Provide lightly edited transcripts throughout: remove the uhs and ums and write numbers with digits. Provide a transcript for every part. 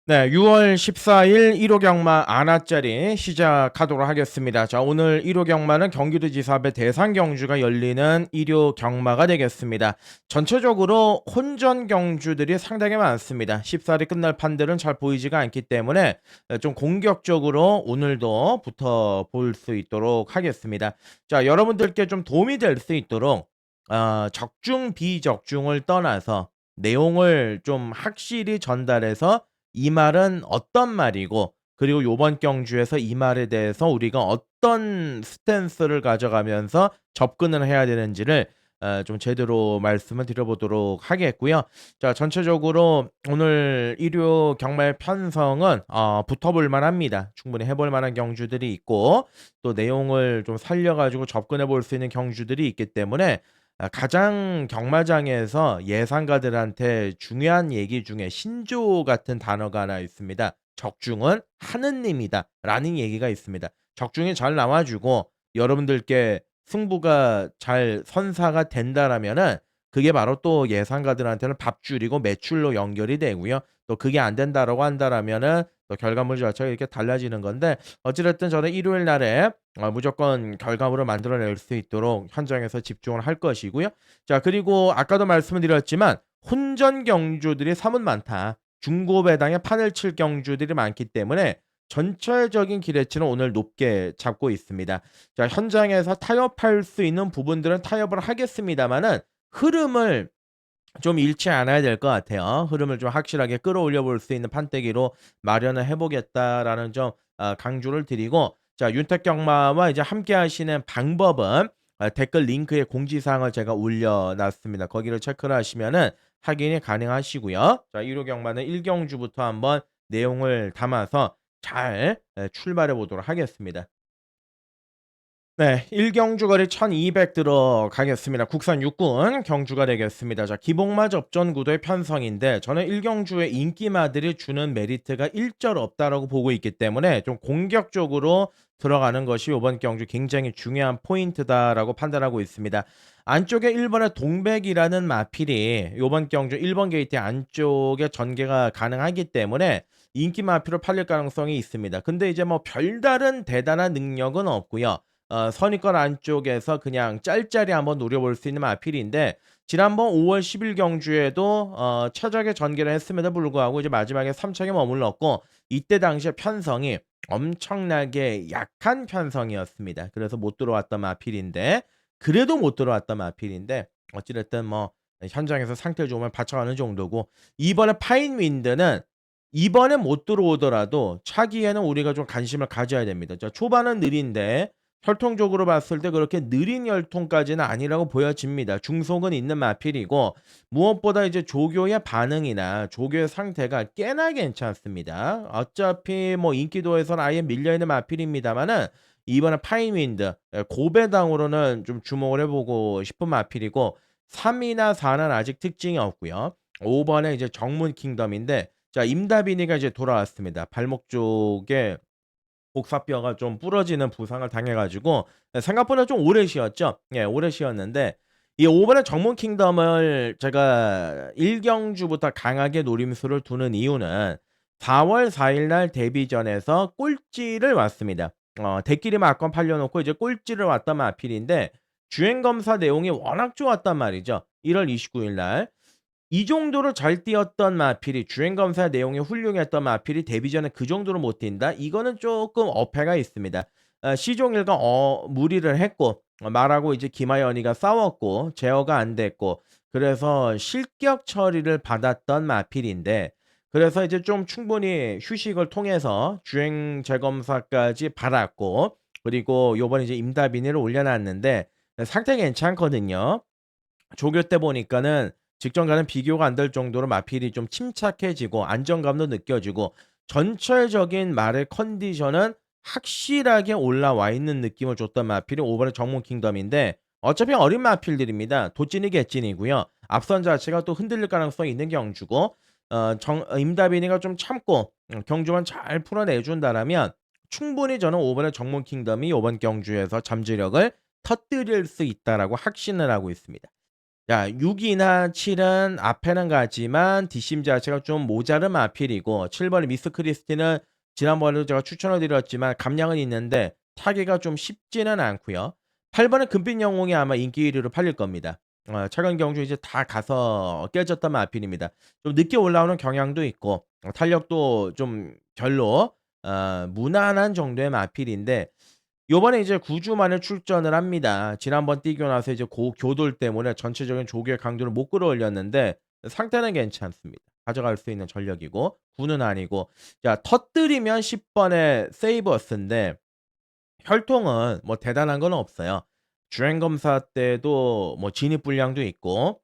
네, 6월 14일 1호 경마 안하짜리 시작하도록 하겠습니다. 자, 오늘 1호 경마는 경기도지사 앞에 대상 경주가 열리는 1호 경마가 되겠습니다. 전체적으로 혼전 경주들이 상당히 많습니다. 14일이 끝날 판들은 잘 보이지가 않기 때문에 좀 공격적으로 오늘도 붙어볼 수 있도록 하겠습니다. 자, 여러분들께 좀 도움이 될 수 있도록 적중, 비적중을 떠나서 내용을 좀 확실히 전달해서 이 말은 어떤 말이고, 그리고 요번 경주에서 이 말에 대해서 우리가 어떤 스탠스를 가져가면서 접근을 해야 되는지를 좀 제대로 말씀을 드려보도록 하겠고요. 자, 전체적으로 오늘 일요 경마의 편성은 붙어볼 만합니다. 충분히 해볼 만한 경주들이 있고, 또 내용을 좀 살려가지고 접근해 볼 수 있는 경주들이 있기 때문에 가장 경마장에서 예상가들한테 중요한 얘기 중에 신조 같은 단어가 하나 있습니다. 적중은 하느님이다 라는 얘기가 있습니다. 적중이 잘 나와주고 여러분들께 승부가 잘 선사가 된다라면은 그게 바로 또 예상가들한테는 밥줄이고 매출로 연결이 되고요. 또 그게 안 된다라고 한다라면은 또 결과물 자체가 이렇게 달라지는 건데, 어찌됐든 저는 일요일 날에 무조건 결과물을 만들어낼 수 있도록 현장에서 집중을 할 것이고요. 자, 그리고 아까도 말씀을 드렸지만 혼전 경주들이 사뭇 많다. 중고배당에 판을 칠 경주들이 많기 때문에 전체적인 기대치는 오늘 높게 잡고 있습니다. 자, 현장에서 타협할 수 있는 부분들은 타협을 하겠습니다만은 흐름을 좀 잃지 않아야 될 것 같아요. 흐름을 좀 확실하게 끌어올려 볼 수 있는 판때기로 마련을 해 보겠다라는 점 강조를 드리고, 자, 윤택경마와 이제 함께 하시는 방법은 댓글 링크에 공지사항을 제가 올려 놨습니다. 거기를 체크를 하시면은 확인이 가능하시고요. 자, 1호 경마는 1경주부터 한번 내용을 담아서 잘 출발해 보도록 하겠습니다. 네. 1경주 거리 1200 들어가겠습니다. 국산 육군 경주가 되겠습니다. 자, 기복마 접전 구도의 편성인데 저는 1경주의 인기마들이 주는 메리트가 일절 없다라고 보고 있기 때문에 좀 공격적으로 들어가는 것이 이번 경주 굉장히 중요한 포인트다라고 판단하고 있습니다. 안쪽에 1번의 동백이라는 마필이 이번 경주 1번 게이트 안쪽에 전개가 가능하기 때문에 인기 마필로 팔릴 가능성이 있습니다. 근데 이제 뭐 별다른 대단한 능력은 없고요. 선입권 안쪽에서 그냥 짤짤이 한번 노려볼 수 있는 마필인데, 지난번 5월 10일 경주에도 최적의 전개를 했음에도 불구하고 이제 마지막에 3착에 머물렀고, 이때 당시에 편성이 엄청나게 약한 편성이었습니다. 그래서 못 들어왔던 마필인데, 그래도 못 들어왔던 마필인데 어찌 됐든 뭐 현장에서 상태 좋으면 받쳐가는 정도고, 이번에 파인윈드는 이번에 못 들어오더라도 차기에는 우리가 좀 관심을 가져야 됩니다. 자, 초반은 느린데 혈통적으로 봤을 때 그렇게 느린 혈통까지는 아니라고 보여집니다. 중속은 있는 마필이고, 무엇보다 이제 조교의 반응이나 조교의 상태가 꽤나 괜찮습니다. 어차피 뭐 인기도에서는 아예 밀려있는 마필입니다만은 이번에 파인윈드 고배당으로는 좀 주목을 해보고 싶은 마필이고, 3이나 4는 아직 특징이 없고요. 5번에 이제 정문 킹덤인데, 자, 임다빈이가 이제 돌아왔습니다. 발목 쪽에 복사뼈가 좀 부러지는 부상을 당해 가지고 생각보다 좀 오래 쉬었죠. 예, 오래 쉬었는데 이 오번의 정문 킹덤을 제가 1경주부터 강하게 노림수를 두는 이유는 4월 4일 날 데뷔전에서 꼴찌를 왔습니다. 대끼리 막건 팔려 놓고 이제 꼴찌를 왔던 마필인데 주행 검사 내용이 워낙 좋았단 말이죠. 1월 29일 날. 이 정도로 잘 뛰었던 마필이, 주행 검사 내용이 훌륭했던 마필이 데뷔전에 그 정도로 못 뛴다? 이거는 조금 어폐가 있습니다. 시종일관 무리를 했고 말하고 이제 김하연이가 싸웠고 제어가 안 됐고, 그래서 실격 처리를 받았던 마필인데, 그래서 이제 좀 충분히 휴식을 통해서 주행 재검사까지 받았고, 그리고 요번에 이제 임다빈이를 올려 놨는데 상태 괜찮거든요. 조교 때 보니까는 직전과는 비교가 안 될 정도로 마필이 좀 침착해지고 안정감도 느껴지고, 전체적인 말의 컨디션은 확실하게 올라와 있는 느낌을 줬던 마필이 5 번의 정문 킹덤인데, 어차피 어린 마필들입니다. 도찐이 개찐이고요. 앞선 자체가 또 흔들릴 가능성이 있는 경주고, 임다빈이가 좀 참고 경주만 잘 풀어내 준다라면 충분히 저는 5 번의 정문 킹덤이 이번 경주에서 잠재력을 터뜨릴 수 있다라고 확신을 하고 있습니다. 자 6 이나 7은 앞에는 가지만 뒷심 자체가 좀 모자른 마필이고 7 번의 미스 크리스티는 지난번에도 제가 추천을 드렸지만 감량은 있는데 타기가 좀 쉽지는 않고요. 8 번의 금빛 영웅이 아마 인기 1 위로 팔릴 겁니다. 최근 경주 이제 다 가서 깨졌던 마필입니다. 좀 늦게 올라오는 경향도 있고 탄력도 좀 별로 무난한 정도의 마필인데 요번에 이제 9주 만에 출전을 합니다. 지난번 뛰고 나서 이제 교돌 때문에 전체적인 조기의 강도를 못 끌어올렸는데 상태는 괜찮습니다. 가져갈 수 있는 전력이고 9는 아니고 자 터뜨리면 10 번의 세이버스인데 혈통은 뭐 대단한 건 없어요. 주행 검사 때도 뭐 진입 불량도 있고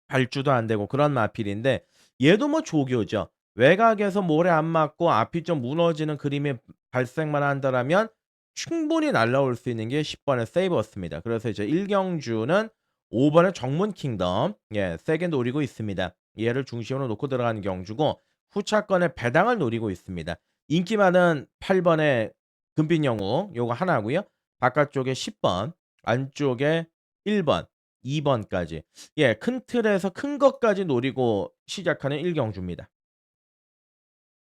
발주도 안 되고 그런 마필인데 얘도 뭐 조교죠. 외곽에서 모래 안 맞고 앞이 좀 무너지는 그림이 발생만 한다라면 충분히 날라올 수 있는 게 10 번의 세이버스입니다. 그래서 이제 1 경주는 5 번의 정문 킹덤 세게 노리고 있습니다. 얘를 중심으로 놓고 들어가는 경주고 후차권의 배당을 노리고 있습니다. 인기 많은 8 번의 금빛 영웅 요거 하나고요. 바깥쪽에 10 번, 안쪽에 1 번, 2 번까지 큰 틀에서 큰 것까지 노리고 시작하는 1 경주입니다.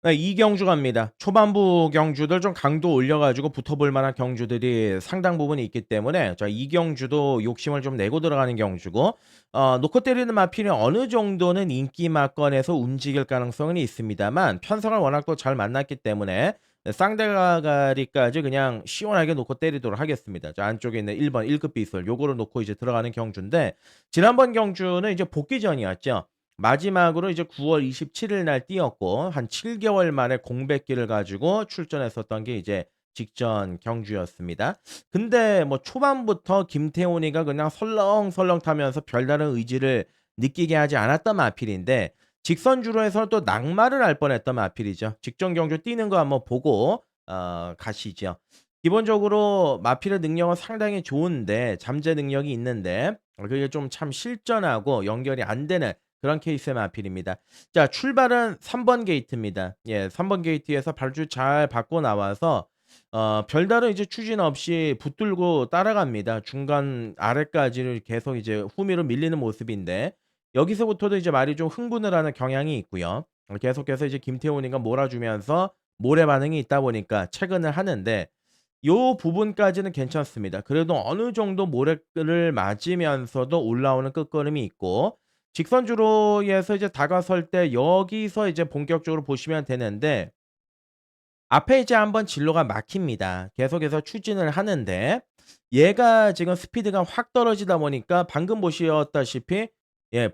네 2 경주 갑니다. 초반부 경주들 좀 강도 올려 가지고 붙어볼 만한 경주들이 상당 부분 있기 때문에 자 2 경주도 욕심을 좀 내고 들어가는 경주고 놓고 때리는 마필이 어느 정도는 인기 막건에서 움직일 가능성은 있습니다만 편성을 워낙 또 잘 만났기 때문에 쌍대가리까지 그냥 시원하게 놓고 때리도록 하겠습니다. 자 안쪽에 있는 1번 1급 비술 요거를 놓고 이제 들어가는 경주인데 지난번 경주는 이제 복귀전이었죠. 마지막으로 이제 9월 27일 날 뛰었고 한 7 개월 만에 공백기를 가지고 출전했었던 게 이제 직전 경주였습니다. 근데 뭐 초반부터 김태훈이가 그냥 설렁설렁 타면서 별다른 의지를 느끼게 하지 않았던 마필인데 직선주로 해서 또 낙마를 할 뻔했던 마필이죠. 직전 경주 뛰는 거 한번 보고 가시죠. 기본적으로 마필의 능력은 상당히 좋은데 잠재 능력이 있는데 그게 좀 참 실전하고 연결이 안 되는 그런 케이스의 마필입니다. 자 출발은 3번 게이트입니다. 3번 게이트에서 발주 잘 받고 나와서 별다른 이제 추진 없이 붙들고 따라갑니다. 중간 아래까지를 계속 이제 후미로 밀리는 모습인데 여기서부터도 이제 말이 좀 흥분을 하는 경향이 있고요. 계속해서 이제 김태훈이가 몰아주면서 모래 반응이 있다 보니까 체근을 하는데 요 부분까지는 괜찮습니다. 그래도 어느 정도 모래를 맞으면서도 올라오는 끝걸음이 있고 직선주로에서 이제 다가설 때 여기서 이제 본격적으로 보시면 되는데 앞에 이제 한번 진로가 막힙니다. 계속해서 추진을 하는데 얘가 지금 스피드가 확 떨어지다 보니까 방금 보셨다시피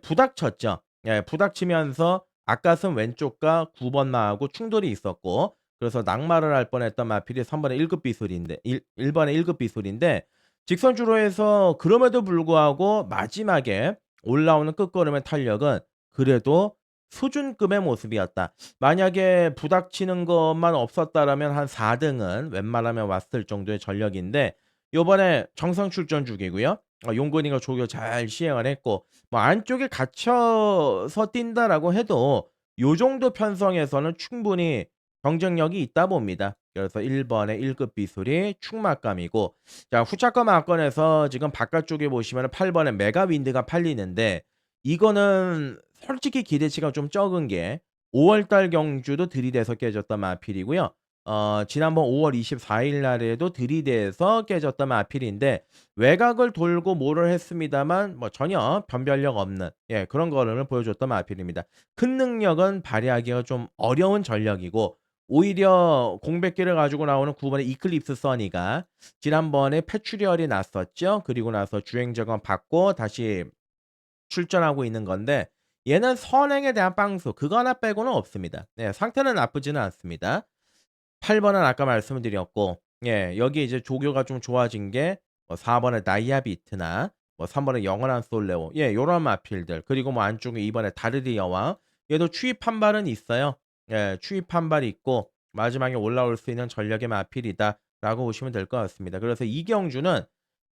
부닥쳤죠. 부닥치면서 앞가슴 왼쪽과 9번 마하고 충돌이 있었고 그래서 낙마를 할 뻔했던 마필이 3 번의 1급 비술인데 1 번의 1급 비술인데 직선주로에서 그럼에도 불구하고 마지막에 올라오는 끝걸음의 탄력은 그래도 수준급의 모습이었다. 만약에 부닥치는 것만 없었다라면 한 4 등은 웬만하면 왔을 정도의 전력인데 요번에 정상 출전 중이고요. 용건이가 조교 잘 시행을 했고 뭐 안쪽에 갇혀서 뛴다라고 해도 요 정도 편성에서는 충분히 경쟁력이 있다 봅니다. 그래서 1 번의 1급 비술이 충막감이고 자 후차권 막건에서 지금 바깥쪽에 보시면은 8 번의 메가 윈드가 팔리는데 이거는 솔직히 기대치가 좀 적은 게 5월 달 경주도 들이대서 깨졌던 마필이고요. 지난번 5월 24일 날에도 들이대서 깨졌던 마필인데 외곽을 돌고 뭐를 했습니다만 뭐 전혀 변별력 없는 그런 걸음을 보여줬던 마필입니다. 큰 능력은 발휘하기가 좀 어려운 전력이고 오히려 공백기를 가지고 나오는 9 번의 이클립스 써니가 지난번에 패출혈이 났었죠. 그리고 나서 주행 점검 받고 다시 출전하고 있는 건데 얘는 선행에 대한 빵수 그거 하나 빼고는 없습니다. 상태는 나쁘지는 않습니다. 8 번은 아까 말씀을 드렸고 여기 이제 조교가 좀 좋아진 게 뭐 4 번의 다이아비트나 뭐 3 번의 영원한 솔레오 요런 마필들 그리고 뭐 안쪽에 2 번의 다르리 여왕 얘도 추입 한 발은 있어요. 추입 한 발이 있고 마지막에 올라올 수 있는 전력의 마필이다라고 보시면 될 것 같습니다. 그래서 이경주는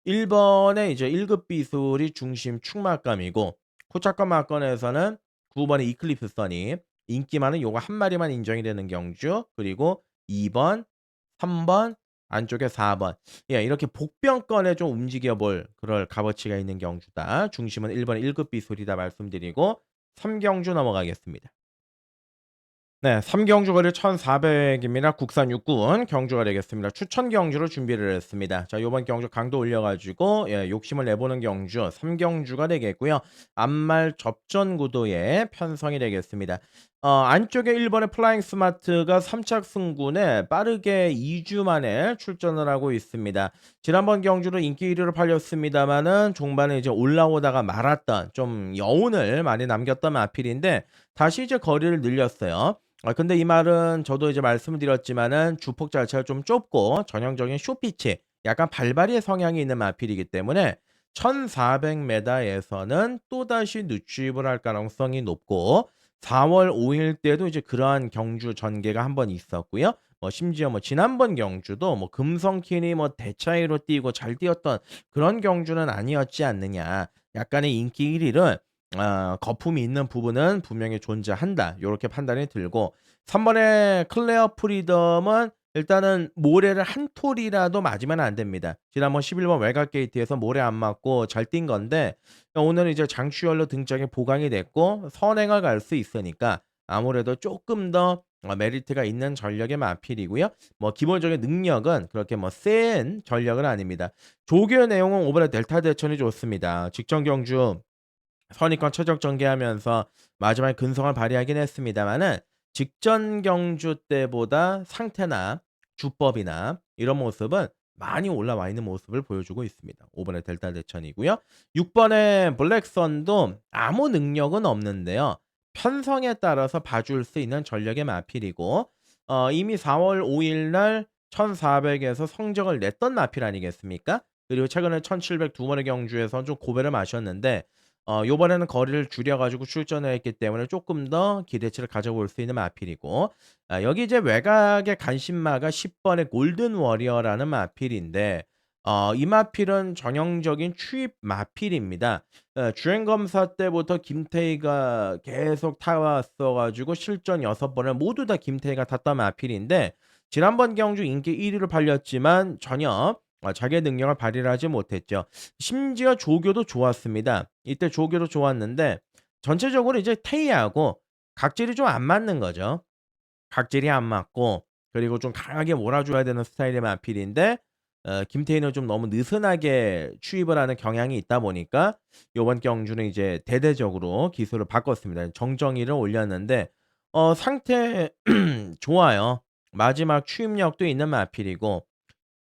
1 번에 이제 1급 비술이 중심 충막감이고 코차권 막건에서는 9 번의 이클립스 선이 인기 많은 요거 한 마리만 인정이 되는 경주 그리고 2 번, 3번, 안쪽에 4번. 예, 이렇게 복병권에 좀 움직여 볼 그럴 값어치가 있는 경주다. 중심은 1번 1급 비술이다 말씀드리고 3경주 넘어가겠습니다. 네, 3경주 거리 1,400입니다. 국산 육군 경주가 되겠습니다. 추천 경주로 준비를 했습니다. 자, 요번 경주 강도 올려가지고 예, 욕심을 내보는 경주 3경주가 되겠고요. 앞말 접전 구도의 편성이 되겠습니다. 안쪽에 1번의 플라잉 스마트가 3착 승군에 빠르게 2주 만에 출전을 하고 있습니다. 지난번 경주로 인기 1위로 팔렸습니다만은 종반에 이제 올라오다가 말았던 좀 여운을 많이 남겼던 마필인데 다시 이제 거리를 늘렸어요. 근데 이 말은 저도 이제 말씀을 드렸지만은 주폭 자체가 좀 좁고 전형적인 쇼피치 약간 발바리의 성향이 있는 마필이기 때문에 1,400m에서는 또다시 늦추입을 할 가능성이 높고 4월 5일 때도 이제 그러한 경주 전개가 한번 있었고요. 심지어 지난번 경주도 금성킨이 대차이로 뛰고 잘 뛰었던 그런 경주는 아니었지 않느냐. 약간의 인기 1 위를 거품이 있는 부분은 분명히 존재한다. 요렇게 판단이 들고 3 번의 클레어 프리덤은 일단은 모래를 한 톨이라도 맞으면 안 됩니다. 지난번 11번 외곽 게이트에서 모래 안 맞고 잘 뛴 건데 오늘은 이제 장추열로 등짝에 보강이 됐고 선행을 갈 수 있으니까 아무래도 쪼끔 더 메리트가 있는 전력의 마필이고요. 기본적인 능력은 그렇게 센 전력은 아닙니다. 조교의 내용은 오버랩 델타 대천이 좋습니다. 직전 경주 선입관 최적 전개하면서 마지막에 근성을 발휘하긴 했습니다만은 직전 경주 때보다 상태나 주법이나 이런 모습은 많이 올라와 있는 모습을 보여주고 있습니다. 5번의 델타 대천이고요. 6번의 블랙선도 아무 능력은 없는데요. 편성에 따라서 봐줄 수 있는 전력의 마필이고 이미 4월 5일 날 1,400에서 성적을 냈던 마필 아니겠습니까? 그리고 최근에 1,700 두 번의 경주에서 좀 고배를 마셨는데 요번에는 거리를 줄여 가지고 출전을 했기 때문에 쪼끔 더 기대치를 가져볼 수 있는 마필이고 여기 이제 외곽의 간신마가 10 번의 골든 워리어라는 마필인데 이 마필은 전형적인 추입 마필입니다. 주행 검사 때부터 김태희가 계속 타왔어 가지고 실전 6 번을 모두 다 김태희가 탔던 마필인데 지난번 경주 인기 1 위로 팔렸지만 전혀 자기의 능력을 발휘를 하지 못했죠. 심지어 조교도 좋았습니다. 이때 조교도 좋았는데 전체적으로 이제 태희하고 각질이 좀 안 맞는 거죠. 각질이 안 맞고 그리고 좀 강하게 몰아줘야 되는 스타일의 마필인데 김태희는 좀 너무 느슨하게 추입을 하는 경향이 있다 보니까 요번 경주는 이제 대대적으로 기술을 바꿨습니다. 정정이를 올렸는데 상태 좋아요. 마지막 추입력도 있는 마필이고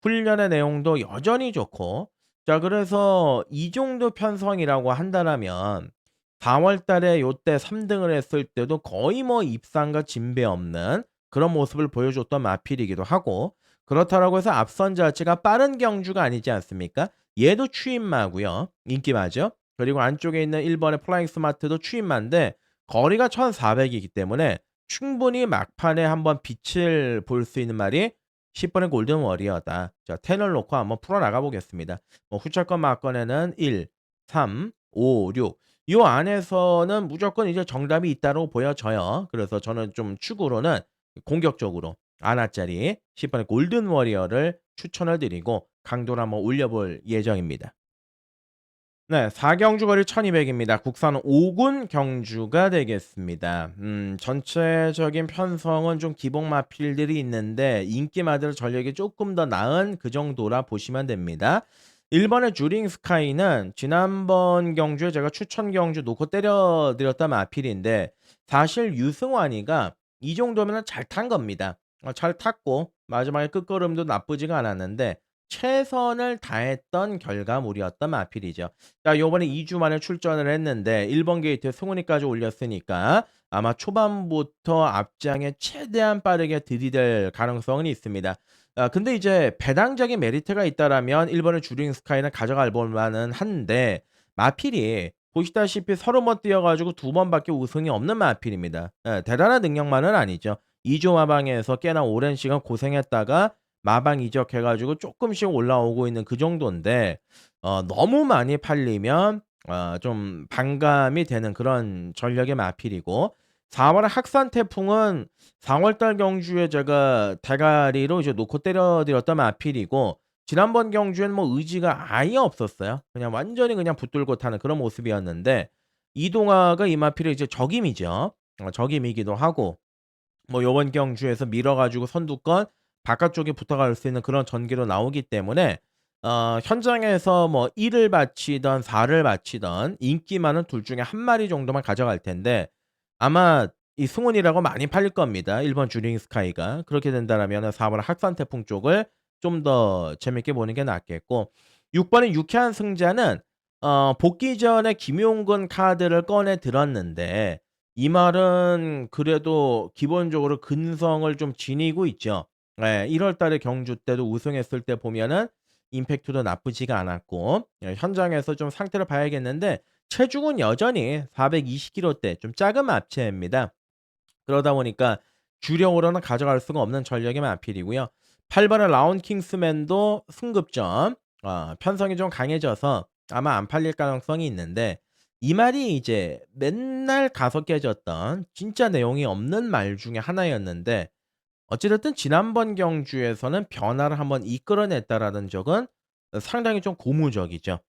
훈련의 내용도 여전히 좋고 자 그래서 이 정도 편성이라고 한다라면 4월 달에 요때 3 등을 했을 때도 거의 입상과 진배 없는 그런 모습을 보여줬던 마필이기도 하고 그렇다라고 해서 앞선 자체가 빠른 경주가 아니지 않습니까? 얘도 추임마고요. 인기마죠. 그리고 안쪽에 있는 1 번의 플라잉 스마트도 추임마인데 거리가 1,400 이기 때문에 충분히 막판에 한번 빛을 볼 수 있는 말이 10 번의 골든 워리어다. 자, 10을 놓고 한번 풀어 나가 보겠습니다. 후철권 막권에는 1, 3, 5, 6. 요 안에서는 무조건 이제 정답이 있다고 보여져요. 그래서 저는 좀 축으로는 공격적으로 아나짜리 10 번의 골든 워리어를 추천을 드리고 강도를 한번 올려볼 예정입니다. 네. 4경주 거리 1200입니다. 국산 5군 경주가 되겠습니다. 전체적인 편성은 좀 기복 마필들이 있는데 인기마들 전력이 조금 더 나은 그 정도라 보시면 됩니다. 1 번의 주링 스카이는 지난번 경주에 제가 추천 경주 놓고 때려 드렸던 마필인데 사실 유승환이가 이 정도면은 잘 탄 겁니다. 잘 탔고 마지막에 끝걸음도 나쁘지가 않았는데 최선을 다했던 결과물이었던 마필이죠. 자 요번에 2주 만에 출전을 했는데 1번 게이트에 승훈이까지 올렸으니까 아마 초반부터 앞장에 최대한 빠르게 들이댈 가능성은 있습니다. 근데 이제 배당적인 메리트가 있다라면 1 번의 주링 스카이는 가져갈 볼 만은 한데 마필이 보시다시피 서너 번 뛰어 가지고 2 번밖에 우승이 없는 마필입니다. 대단한 능력만은 아니죠. 2주 마방에서 꽤나 오랜 시간 고생했다가 마방 이적해 가지고 쪼끔씩 올라오고 있는 그 정도인데 너무 많이 팔리면 좀 반감이 되는 그런 전력의 마필이고 4월의 학산 태풍은 4월 달 경주에 제가 대가리로 이제 놓고 때려 드렸던 마필이고, 지난번 경주에는 뭐 의지가 아예 없었어요. 그냥 완전히 그냥 붙들고 타는 그런 모습이었는데, 이동화가 이 마필의 이제 적임이죠. 적임이기도 하고, 뭐 요번 경주에서 밀어 가지고 선두권 바깥쪽에 붙어갈 수 있는 그런 전개로 나오기 때문에, 현장에서 뭐 1을 바치든 4를 바치든 인기 많은 둘 중에 한 마리 정도만 가져갈 텐데, 아마 이 승훈이라고 많이 팔릴 겁니다, 1번 주링 스카이가. 그렇게 된다라면은 4번 학산 태풍 쪽을 좀 더 재밌게 보는 게 낫겠고, 6 번의 유쾌한 승자는 복귀 전에 김용근 카드를 꺼내 들었는데, 이 말은 그래도 기본적으로 근성을 좀 지니고 있죠. 예. 1월 달에 경주 때도 우승했을 때 보면은 임팩트도 나쁘지가 않았고, 현장에서 좀 상태를 봐야겠는데, 체중은 여전히 420 킬로대 좀 작은 마체입니다. 그러다 보니까 주력으로는 가져갈 수가 없는 전력의 마필이고요. 8 번의 라운 킹스맨도 승급전, 편성이 좀 강해져서 아마 안 팔릴 가능성이 있는데, 이 말이 이제 맨날 가서 깨졌던 진짜 내용이 없는 말 중에 하나였는데, 어찌 됐든 지난번 경주에서는 변화를 한번 이끌어냈다라는 적은 상당히 좀 고무적이죠.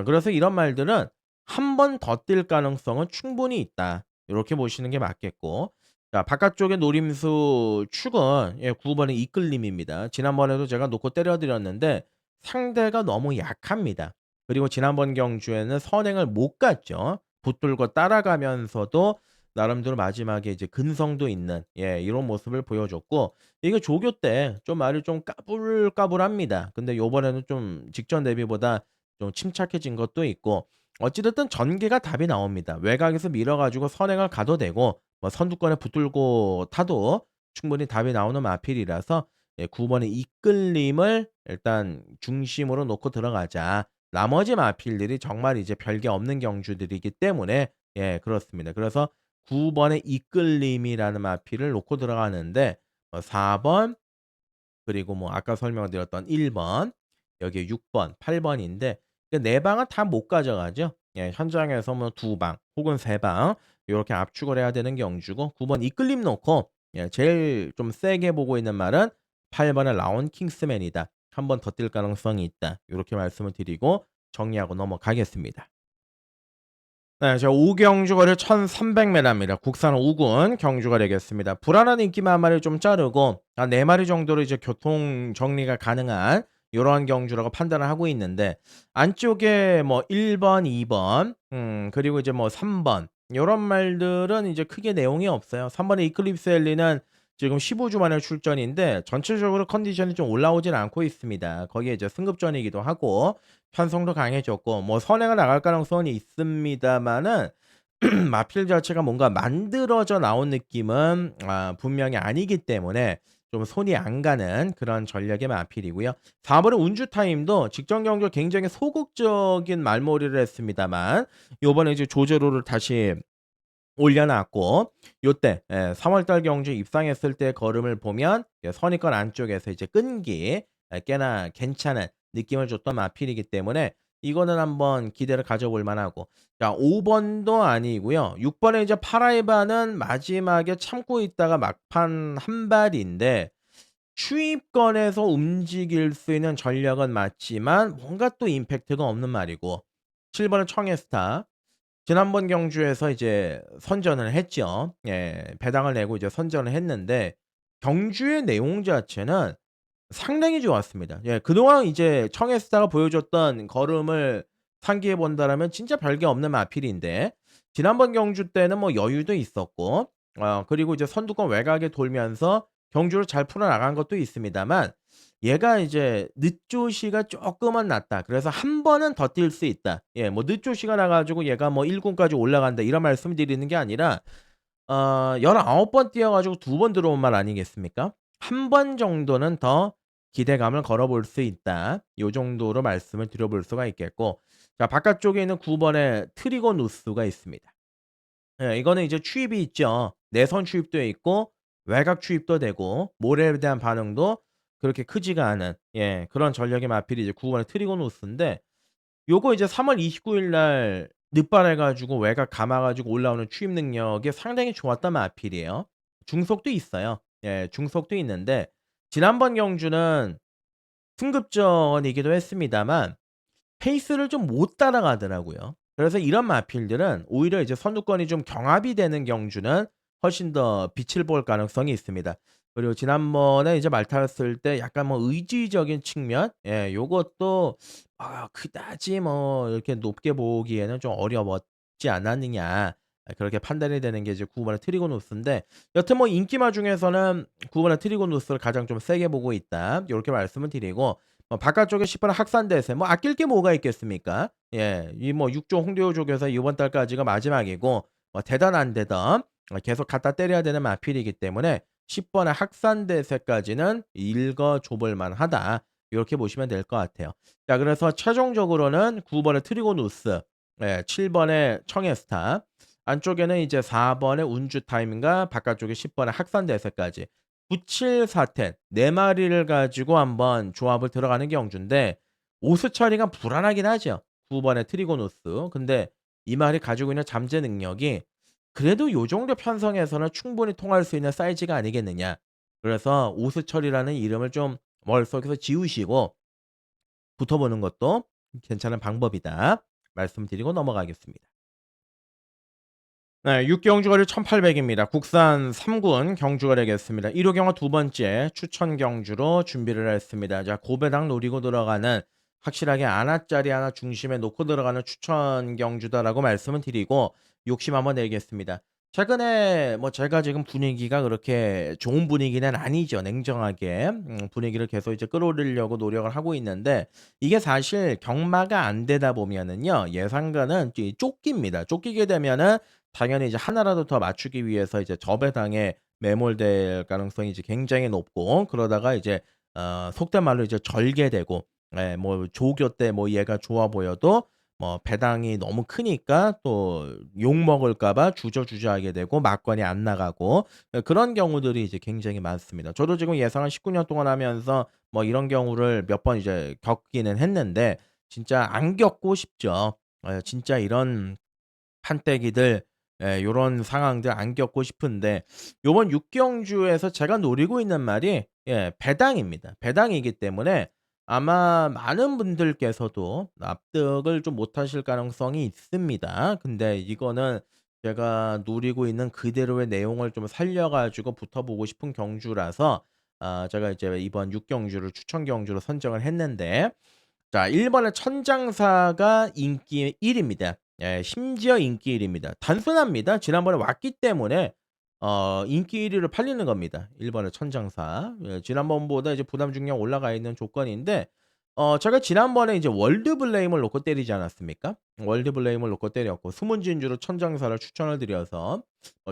그래서 이런 말들은 '한 번 더 뛸 가능성은 충분히 있다.' 요렇게 보시는 게 맞겠고, 자 바깥쪽에 노림수 축은 9 번의 이끌림입니다. 지난번에도 제가 놓고 때려 드렸는데 상대가 너무 약합니다. 그리고 지난번 경주에는 선행을 못 갔죠. 붙들고 따라가면서도 나름대로 마지막에 이제 근성도 있는, 이런 모습을 보여줬고, 이게 조교 때 좀 말이 좀 까불까불합니다. 근데 요번에는 좀 직전 대비보다 좀 침착해진 것도 있고, 어찌 됐든 전개가 답이 나옵니다. 외곽에서 밀어 가지고 선행을 가도 되고, 뭐 선두권에 붙들고 타도 충분히 답이 나오는 마필이라서, 9 번의 이끌림을 일단 중심으로 놓고 들어가자. 나머지 마필들이 정말 이제 별게 없는 경주들이기 때문에, 그렇습니다. 그래서 9 번의 이끌림이라는 마필을 놓고 들어가는데, 4 번, 그리고 뭐 아까 설명드렸던 1 번, 여기에 6 번, 8 번인데, 그 4 방은 다 못 가져가죠. 현장에서 뭐 2방 혹은 3방 요렇게 압축을 해야 되는 경주고, 9번 이끌림 놓고 제일 좀 세게 보고 있는 말은 8 번의 라운 킹스맨이다. 한 번 더 뛸 가능성이 있다. 요렇게 말씀을 드리고 정리하고 넘어가겠습니다. 네. 저 오경주거리 1,300 메다입니다. 국산 5군 경주가 되겠습니다. 불안한 인기만 한 마리 좀 자르고 한 4 마리 정도로 이제 교통 정리가 가능한 요러한 경주라고 판단을 하고 있는데, 안쪽에 뭐 1 번, 2 번, 그리고 이제 뭐 3번 요런 말들은 이제 크게 내용이 없어요. 3 번의 이클립스 앨리는 지금 15주 만에 출전인데 전체적으로 컨디션이 좀 올라오진 않고 있습니다. 거기에 이제 승급전이기도 하고 편성도 강해졌고, 뭐 선행을 나갈 가능성은 있습니다마는 마필 자체가 뭔가 만들어져 나온 느낌은 분명히 아니기 때문에 좀 손이 안 가는 그런 전략의 마필이고요. 4 번의 운주 타임도 직전 경기가 굉장히 소극적인 말몰이를 했습니다만, 요번에 이제 조제로를 다시 올려놨고, 요때 3월 달 경주에 입상했을 때 걸음을 보면 선입권 안쪽에서 이제 끈기, 꽤나 괜찮은 느낌을 줬던 마필이기 때문에 이거는 한번 기대를 가져볼 만하고, 자 5 번도 아니고요. 6 번에 이제 파라이바는 마지막에 참고 있다가 막판 한 발인데, 추입권에서 움직일 수 있는 전력은 맞지만 뭔가 또 임팩트가 없는 말이고, 7 번은 청해스타. 지난번 경주에서 이제 선전을 했죠. 배당을 내고 이제 선전을 했는데, 경주의 내용 자체는 상당히 좋았습니다. 그동안 이제 청해스타가 보여줬던 걸음을 상기해 본다라면 진짜 별게 없는 마필인데, 지난번 경주 때는 뭐 여유도 있었고, 그리고 이제 선두권 외곽에 돌면서 경주를 잘 풀어나간 것도 있습니다만, 얘가 이제 늦조시가 쪼끔은 낮다. 그래서 한 번은 더 뛸 수 있다. 뭐 늦조시가 나 가지고 얘가 뭐 1 군까지 올라간다 이런 말씀을 드리는 게 아니라, 19번 뛰어 가지고 2번 들어온 말 아니겠습니까? 한 번 정도는 더 기대감을 걸어볼 수 있다. 요 정도로 말씀을 드려볼 수가 있겠고, 자 바깥쪽에 있는 9 번의 트리거 누스가 있습니다. 이거는 이제 추입이 있죠. 내선 추입도 있고 외곽 추입도 되고 모래에 대한 반응도 그렇게 크지가 않은, 그런 전력의 마필이 이제 9 번의 트리고 노스인데, 요거 이제 3월 29일 날 늦발해 가지고 외곽 감아 가지고 올라오는 추입 능력이 상당히 좋았던 마필이에요. 중속도 있어요. 예, 중속도 있는데 지난번 경주는 승급전이기도 했습니다만 페이스를 좀 못 따라가더라고요. 그래서 이런 마필들은 오히려 이제 선두권이 좀 경합이 되는 경주는 훨씬 더 빛을 볼 가능성이 있습니다. 그리고 지난번에 이제 말 탔을 때 약간 뭐 의지적인 측면, 예, 요것도 그다지 뭐 이렇게 높게 보기에는 좀 어려웠지 않았느냐. 그렇게 판단이 되는 게 이제 9 번의 트리고노스인데, 여튼 뭐 인기마 중에서는 9 번의 트리고노스를 가장 좀 세게 보고 있다, 요렇게 말씀을 드리고, 바깥쪽에 10번 학산대세 뭐 아낄 게 뭐가 있겠습니까? 예. 이 뭐 6조 홍대호 족에서 이번 달까지가 마지막이고, 되던 안 되던 계속 갖다 때려야 되는 마필이기 때문에 10 번의 학산대세까지는 읽어 줘 볼 만하다, 요렇게 보시면 될 것 같아요. 자, 그래서 최종적으로는 9 번의 트리고누스, 예, 7 번의 청해스타, 안쪽에는 이제 4 번의 운주타임과 바깥쪽에 10 번의 학산대세까지 9741 네 마리를 가지고 한번 조합을 들어가는 경주인데, 오수 처리가 불안하긴 하죠. 9 번의 트리고노스. 근데 이 말이 가지고 있는 잠재 능력이 그래도 요 정도 편성에서는 충분히 통할 수 있는 사이즈가 아니겠느냐. 그래서 오수 처리라는 이름을 좀 머릿속에서 지우시고 붙어보는 것도 괜찮은 방법이다, 말씀드리고 넘어가겠습니다. 네. 육경주거리 1,800 입니다. 국산 3 군 경주가 되겠습니다. 1 호 경화 두 번째 추천 경주로 준비를 했습니다. 자, 고배당 노리고 들어가는, 확실하게 안아짜리 하나 중심에 놓고 들어가는 추천 경주다라고 말씀을 드리고 욕심 한번 내겠습니다. 최근에 뭐 제가 지금 분위기가 그렇게 좋은 분위기는 아니죠, 냉정하게. 분위기를 계속 이제 끌어올리려고 노력을 하고 있는데, 이게 사실 경마가 안 되다 보면은요, 예상가는 이 쫓깁니다. 쫓기게 되면은 당연히 이제 하나라도 더 맞추기 위해서 이제 저배당에 매몰될 가능성이 이제 굉장히 높고, 그러다가 이제 속된 말로 이제 절개되고, 예, 뭐 조교 때 뭐 얘가 좋아 보여도 뭐 배당이 너무 크니까 또 욕먹을까 봐 주저주저하게 되고 막관이 안 나가고, 그런 경우들이 이제 굉장히 많습니다. 저도 지금 예상 한 19년 동안 하면서 뭐 이런 경우를 몇 번 이제 겪기는 했는데 진짜 안 겪고 싶죠. 예, 진짜 이런 판때기들, 예, 요런 상황들 안 겪고 싶은데, 요번 육경주에서 제가 노리고 있는 말이, 예, 배당입니다. 배당이기 때문에 아마 많은 분들께서도 납득을 좀 못하실 가능성이 있습니다. 근데 이거는 제가 노리고 있는 그대로의 내용을 좀 살려 가지고 붙어 보고 싶은 경주라서 제가 이제 이번 육경주를 추천 경주로 선정을 했는데, 자, 1 번의 천장사가 인기 1 입니다. 예, 심지어 인기 1 입니다. 단순합니다. 지난번에 왔기 때문에 인기 1 위로 팔리는 겁니다. 1 번의 천장사. 예, 지난번보다 이제 부담 중량 올라가 있는 조건인데, 제가 지난번에 이제 월드 블레임을 놓고 때리지 않았습니까? 월드 블레임을 놓고 때렸고 수문진주로 천장사를 추천을 드려서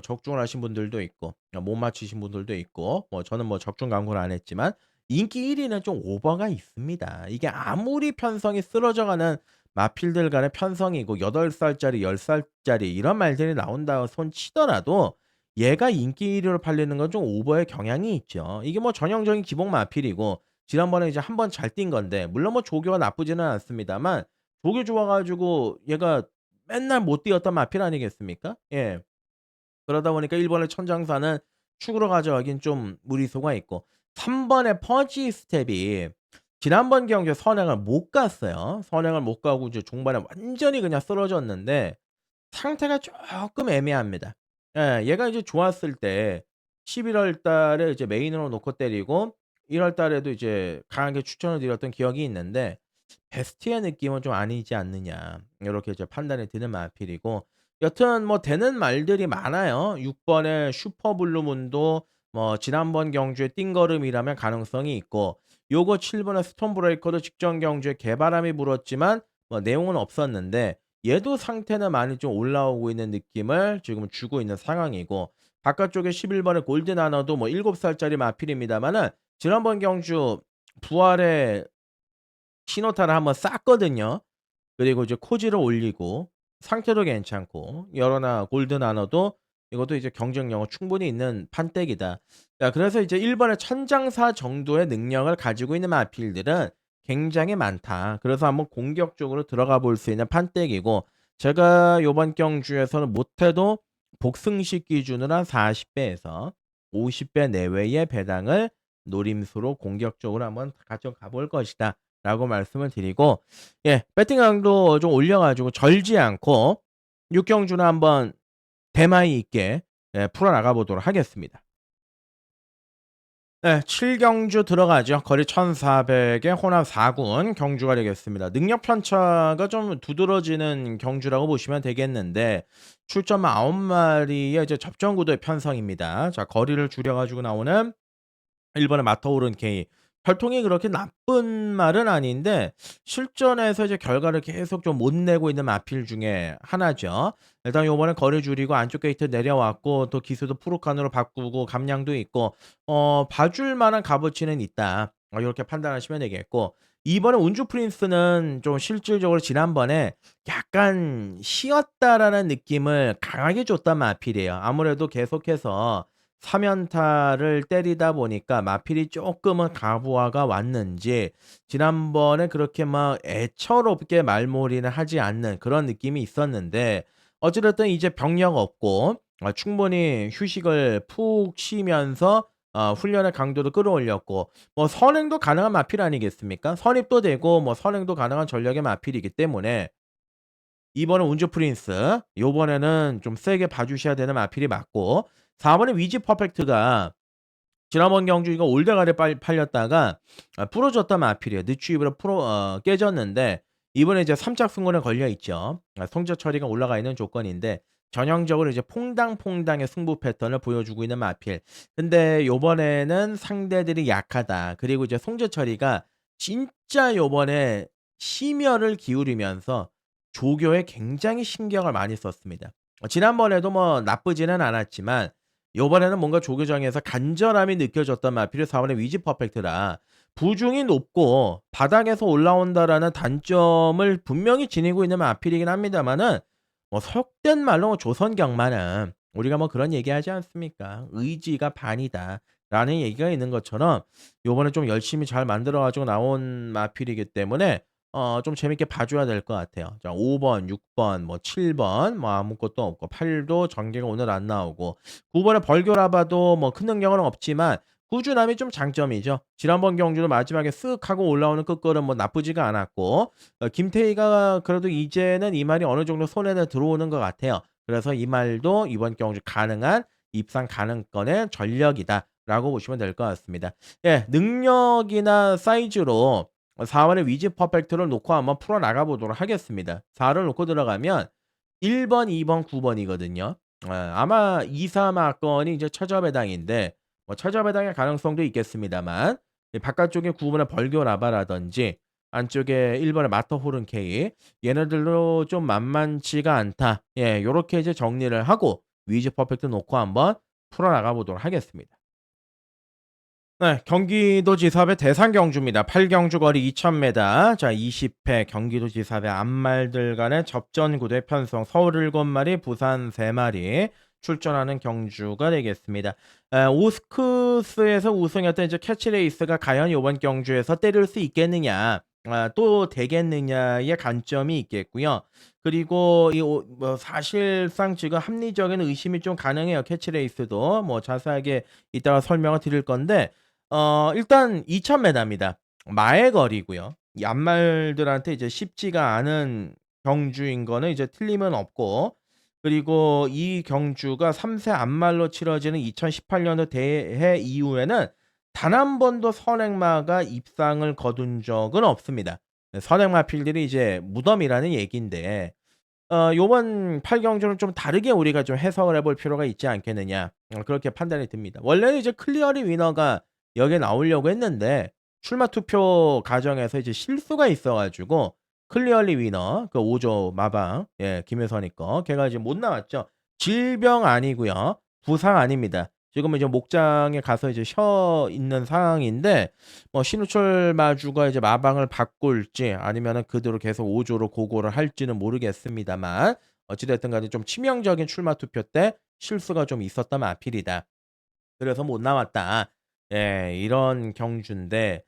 적중을 하신 분들도 있고 못 맞히신 분들도 있고, 뭐 저는 뭐 적중 강구를 안 했지만 인기 1 위는 좀 오버가 있습니다. 이게 아무리 편성이 쓰러져 가는 마필들 간의 편성이고 8 살짜리 10 살짜리 이런 말들이 나온다 손 치더라도 얘가 인기 1 위로 팔리는 건 좀 오버의 경향이 있죠. 이게 뭐 전형적인 기복 마필이고 지난번에 이제 한 번 잘 뛴 건데, 물론 뭐 조교가 나쁘지는 않습니다만 조교 좋아 가지고 얘가 맨날 못 뛰었던 마필 아니겠습니까? 예. 그러다 보니까 1 번의 천장사는 축으로 가져가긴 좀 무리수가 있고, 3 번의 퍼지 스텝이 지난번 경기에 선행을 못 갔어요. 선행을 못 가고 이제 종반에 완전히 그냥 쓰러졌는데 상태가 쪼끔 애매합니다. 예. 얘가 이제 좋았을 때 11월 달에 이제 메인으로 놓고 때리고 1월 달에도 이제 강하게 추천을 드렸던 기억이 있는데, 베스트의 느낌은 좀 아니지 않느냐, 요렇게 이제 판단이 드는 마필이고, 여튼 뭐 되는 말들이 많아요. 6 번의 슈퍼 블루문도 뭐 지난번 경주의 띵걸음이라면 가능성이 있고, 요거 7 번의 스톰 브레이커도 직전 경주에 개바람이 불었지만 뭐 내용은 없었는데 얘도 상태는 많이 좀 올라오고 있는 느낌을 지금 주고 있는 상황이고, 바깥쪽에 11 번의 골든 하너도 뭐 7 살짜리 마필입니다마는 지난번 경주 부활의 신호탄을 한번 쐈거든요. 그리고 이제 코지를 올리고 상태도 괜찮고, 여러나 골든 하너도 이것도 이제 경쟁력은 충분히 있는 판때기다. 자, 그래서 이제 1 번의 천장사 정도의 능력을 가지고 있는 마필들은 굉장히 많다. 그래서 한번 공격적으로 들어가 볼 수 있는 판때기고, 제가 요번 경주에서는 못해도 복승식 기준으로 한 40배에서 50배 내외의 배당을 노림수로 공격적으로 한번 가져가 볼 것이다라고 말씀을 드리고, 예, 배팅강도 좀 올려 가지고 절지 않고 6경주는 한번 대마이 있게, 예, 풀어나가 보도록 하겠습니다. 네. 7경주 들어가죠. 거리 1,400에 호남 4군 경주가 되겠습니다. 능력 편차가 좀 두드러지는 경주라고 보시면 되겠는데, 출전마 9마리의 이제 접전 구도의 편성입니다. 자, 거리를 줄여 가지고 나오는 일본의 마터오른 K. 혈통이 그렇게 나쁜 말은 아닌데 실전에서 이제 결과를 계속 좀 못 내고 있는 마필 중에 하나죠. 일단 요번에 거리 줄이고 안쪽 게이트 내려왔고, 또 기수도 프로칸으로 바꾸고 감량도 있고, 봐줄 만한 값어치는 있다. 요렇게 판단하시면 되겠고, 이번에 운주 프린스는 좀 실질적으로 지난번에 약간 쉬었다라는 느낌을 강하게 줬던 마필이에요. 아무래도 계속해서 3연타를 때리다 보니까 마필이 쪼끔은 가부화가 왔는지 지난번에 그렇게 막 애처롭게 말몰이는 하지 않는 그런 느낌이 있었는데, 어찌 됐든 이제 병력 없고 충분히 휴식을 푹 쉬면서 훈련의 강도도 끌어올렸고, 뭐 선행도 가능한 마필 아니겠습니까? 선입도 되고 뭐 선행도 가능한 전력의 마필이기 때문에 이번에 운주 프린스, 요번에는 좀 세게 봐주셔야 되는 마필이 맞고, 4번에 위즈 퍼펙트가 지난번 경주 이거 올드가에 팔렸다가 부러졌던 마필이에요. 늦추입으로 깨졌는데, 이번에 이제 3짝 승군에 걸려 있죠. 성적 처리가 올라가 있는 조건인데 전형적으로 이제 퐁당퐁당의 승부 패턴을 보여주고 있는 마필. 근데 요번에는 상대들이 약하다. 그리고 이제 송재 처리가 진짜 요번에 심혈을 기울이면서 조교에 굉장히 신경을 많이 썼습니다. 지난번에도 뭐 나쁘지는 않았지만 요번에는 뭔가 조교정에서 간절함이 느껴졌던 마필이 4번의 위즈 퍼펙트라 부중이 높고 바닥에서 올라온다라는 단점을 분명히 지니고 있는 마필이긴 합니다만은, 뭐 속된 말로 뭐 조선 경마는 우리가 뭐 그런 얘기하지 않습니까? 의지가 반이다라는 얘기가 있는 것처럼 요번에 좀 열심히 잘 만들어 가지고 나온 마필이기 때문에 좀 재밌게 봐줘야 될 것 같아요. 자, 5번, 6번, 뭐 7번 뭐 아무것도 없고, 8도 전개가 오늘 안 나오고, 9번에 벌교라봐도 뭐 큰 능력은 없지만 꾸준함이 좀 장점이죠. 지난번 경주도 마지막에 쓱 하고 올라오는 끝걸음 뭐 나쁘지가 않았고, 김태희가 그래도 이제는 이 말이 어느 정도 손에는 들어오는 것 같아요. 그래서 이 말도 이번 경주 가능한 입상 가능권의 전력이다라고 보시면 될 것 같습니다. 예, 능력이나 사이즈로 4번의 위즈 퍼펙트를 놓고 한번 풀어나가 보도록 하겠습니다. 4를 놓고 들어가면 1번, 2번, 9번이거든요. 아마 2, 3하권이 이제 최저배당인데, 뭐 최저배당의 가능성도 있겠습니다만, 이 바깥쪽에 9번의 벌교라바라든지 안쪽에 1번의 마터호른 K, 얘네들로 좀 만만치가 않다. 예, 요렇게 이제 정리를 하고 위즈 퍼펙트 놓고 한번 풀어나가 보도록 하겠습니다. 네. 경기도지사배 대상경주입니다. 8경주 거리 2,000m. 자, 20회 경기도지사배 앞말들 간의 접전 구도의 편성. 서울 7마리, 부산 3마리 출전하는 경주가 되겠습니다. 오스크스에서 우승했던 이제 캐치레이스가 과연 요번 경주에서 때릴 수 있겠느냐, 또 되겠느냐의 관점이 있겠고요. 그리고 뭐 사실상 지금 합리적인 의심이 좀 가능해요. 캐치레이스도 뭐 자세하게 이따가 설명을 드릴 건데, 일단 2,000m입니다. 마의 거리고요. 얀말들한테 이제 쉽지가 않은 경주인 거는 이제 틀림은 없고, 그리고 이 경주가 3세 앞말로 치러지는 2018년도 대회 이후에는 단 한 번도 선행마가 입상을 거둔 적은 없습니다. 선행마 필들이 이제 무덤이라는 얘기인데, 요번 8경주는 좀 다르게 우리가 좀 해석을 해볼 필요가 있지 않겠느냐, 그렇게 판단이 듭니다. 원래는 이제 클리어리 위너가 여기에 나오려고 했는데 출마 투표 과정에서 이제 실수가 있어 가지고 클리어리 위너 그 5조 마방, 예, 김효선이 거 걔가 이제 못 나왔죠. 질병 아니고요. 부상 아닙니다. 지금은 이제 목장에 가서 이제 쉬어 있는 상황인데, 뭐 신우철 마주가 이제 마방을 바꿀지 아니면은 그대로 계속 5조로 고고를 할지는 모르겠습니다만, 어찌 됐든 간에 좀 치명적인 출마 투표 때 실수가 좀 있었던 마필이다. 그래서 못 나왔다. 예, 이런 경주인데,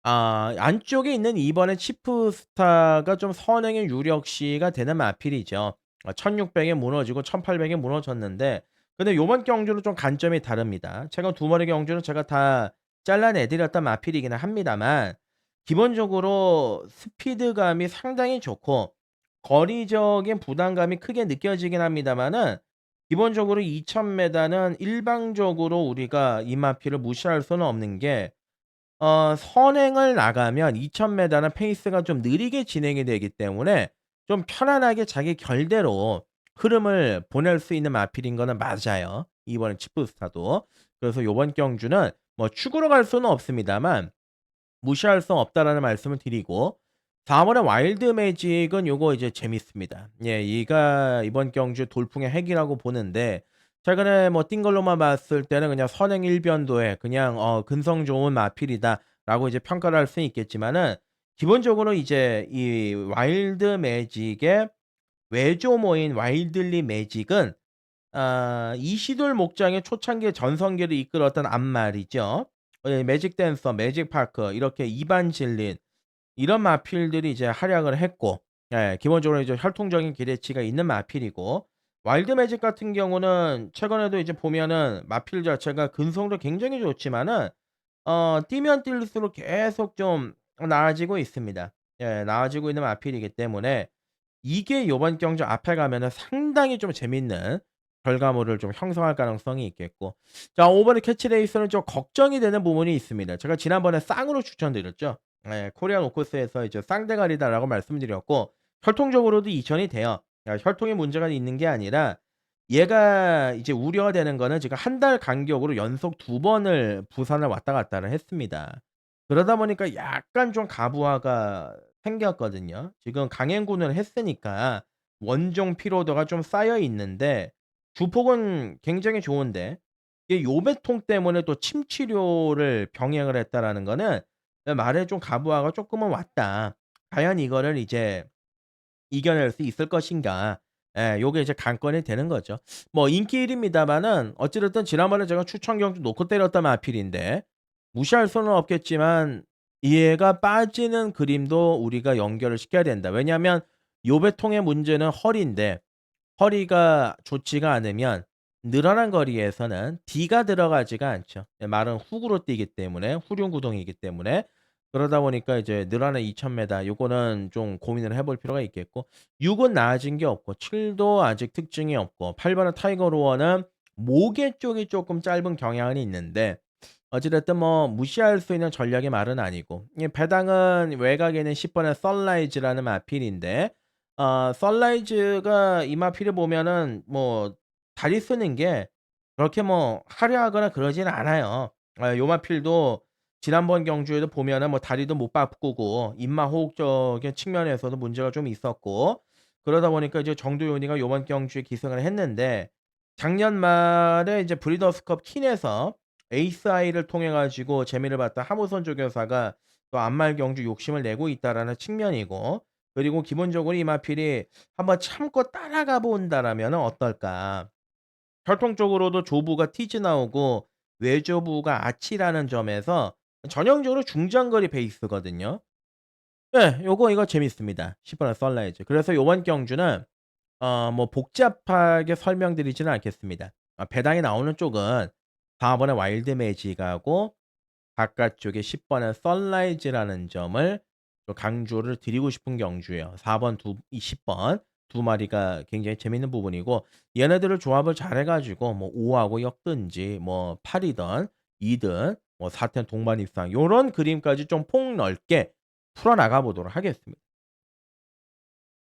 안쪽에 있는 2번의 치프스타가 좀 선행의 유력시가 되는 마필이죠. 1600에 무너지고 1800에 무너졌는데 근데 요번 경주는 좀 관점이 다릅니다. 최근 두 마리 경주는 제가 다 잘라내 드렸던 마필이기는 합니다만 기본적으로 스피드감이 상당히 좋고 거리적인 부담감이 크게 느껴지긴 합니다만은 기본적으로 2000m는 일방적으로 우리가 이 마필을 무시할 수는 없는 게 선행을 나가면 2000m는 페이스가 좀 느리게 진행이 되기 때문에 좀 편안하게 자기 결대로 흐름을 보낼 수 있는 마필인 거는 맞아요, 이번에 치프스타도. 그래서 요번 경주는 뭐 축으로 갈 수는 없습니다만 무시할 수 없다라는 말씀을 드리고 4 번의 와일드 매직은 요거 이제 재밌습니다. 예, 얘가 이번 경주 돌풍의 핵이라고 보는데 최근에 뭐 뛴 걸로만 봤을 때는 그냥 선행 일변도에 그냥 '근성 좋은 마필이다.'라고 이제 평가를 할 수는 있겠지만은 기본적으로 이제 이 와일드 매직의 외조모인 와일들리 매직은 이시돌 목장의 초창기의 전성기를 이끌었던 암말이죠. 예, 매직 댄서, 매직 파크 이렇게 이반질린 이런 마필들이 이제 활약을 했고 예, 기본적으로 이제 혈통적인 기대치가 있는 마필이고 와일드 매직 같은 경우는 최근에도 이제 보면은 마필 자체가 근성도 굉장히 좋지만은 뛰면 뛸수록 계속 좀 나아지고 있습니다. 예, 나아지고 있는 마필이기 때문에 이게 요번 경주 앞에 가면은 상당히 좀 재밌는 결과물을 좀 형성할 가능성이 있겠고 자 5 번의 캐치레이스는 좀 걱정이 되는 부분이 있습니다. 제가 지난번에 쌍으로 추천드렸죠. 예, 코리안 오코스에서 이제 쌍대가리다라고 말씀드렸고 혈통적으로도 이전이 돼요. 혈통에 문제가 있는 게 아니라 얘가 이제 우려가 되는 거는 지금 한 달 간격으로 연속 2번을 부산을 왔다 갔다를 했습니다. 그러다 보니까 약간 좀 가부하가 생겼거든요. 지금 강행군을 했으니까 원종 피로도가 좀 쌓여 있는데 주폭은 굉장히 좋은데 이게 요배통 때문에 또 침 치료를 병행을 했다라는 거는 말에 좀 가부하가 쪼끔은 왔다. 과연 이거를 이제 이겨낼 수 있을 것인가. 예, 요게 이제 관건이 되는 거죠. 뭐 인기 1 입니다마는 어찌 됐든 지난번에 제가 추천 경주 놓고 때렸던 마필인데 무시할 수는 없겠지만 얘가 빠지는 그림도 우리가 연결을 시켜야 된다. 왜냐하면 요배통의 문제는 허리인데 허리가 좋지가 않으면 늘어난 거리에서는 D가 들어가지가 않죠. 예, 말은 훅으로 뛰기 때문에 후륜 구동이기 때문에 그러다 보니까 이제 늘어난 2000m 요거는 좀 고민을 해볼 필요가 있겠고 6은 나아진 게 없고 7도 아직 특징이 없고 8 번의 타이거 로어는 모개 쪽이 쪼끔 짧은 경향은 있는데 어찌 됐든 뭐 무시할 수 있는 전략의 말은 아니고 이 배당은 외곽에는 10 번의 선라이즈라는 마필인데 선라이즈가 이 마필을 보면은 뭐 다리 쓰는 게 그렇게 뭐 화려하거나 그러지는 않아요. 요 마필도 지난번 경주에도 보면은 뭐 다리도 못 바꾸고 입마 호흡적인 측면에서도 문제가 좀 있었고 그러다 보니까 이제 정도윤이가 요번 경주에 기승을 했는데 작년 말에 이제 브리더스컵 킨에서 에이스 아이를 통해 가지고 재미를 봤던 하무선 조교사가 또 안말 경주 욕심을 내고 있다라는 측면이고 그리고 기본적으로 이마필이 '한번 참고 따라가 본다.'라면은 어떨까. 혈통적으로도 조부가 티즈 나오고 외조부가 아치라는 점에서 전형적으로 중장거리 베이스거든요. 예. 이거 재밌습니다. 10 번의 선라이즈. 그래서 요번 경주는 뭐 복잡하게 설명드리지는 않겠습니다. 배당이 나오는 쪽은 4 번의 와일드 매직하고 바깥쪽에 10 번의 선라이즈라는 점을 또 강조를 드리고 싶은 경주예요. 4 번 이 10번 두 마리가 굉장히 재밌는 부분이고 얘네들을 조합을 잘해 가지고 뭐 5 하고 엮든지 뭐 8 이든 2든 뭐 4텐 동반 입상 요런 그림까지 좀 폭넓게 풀어 나가 보도록 하겠습니다.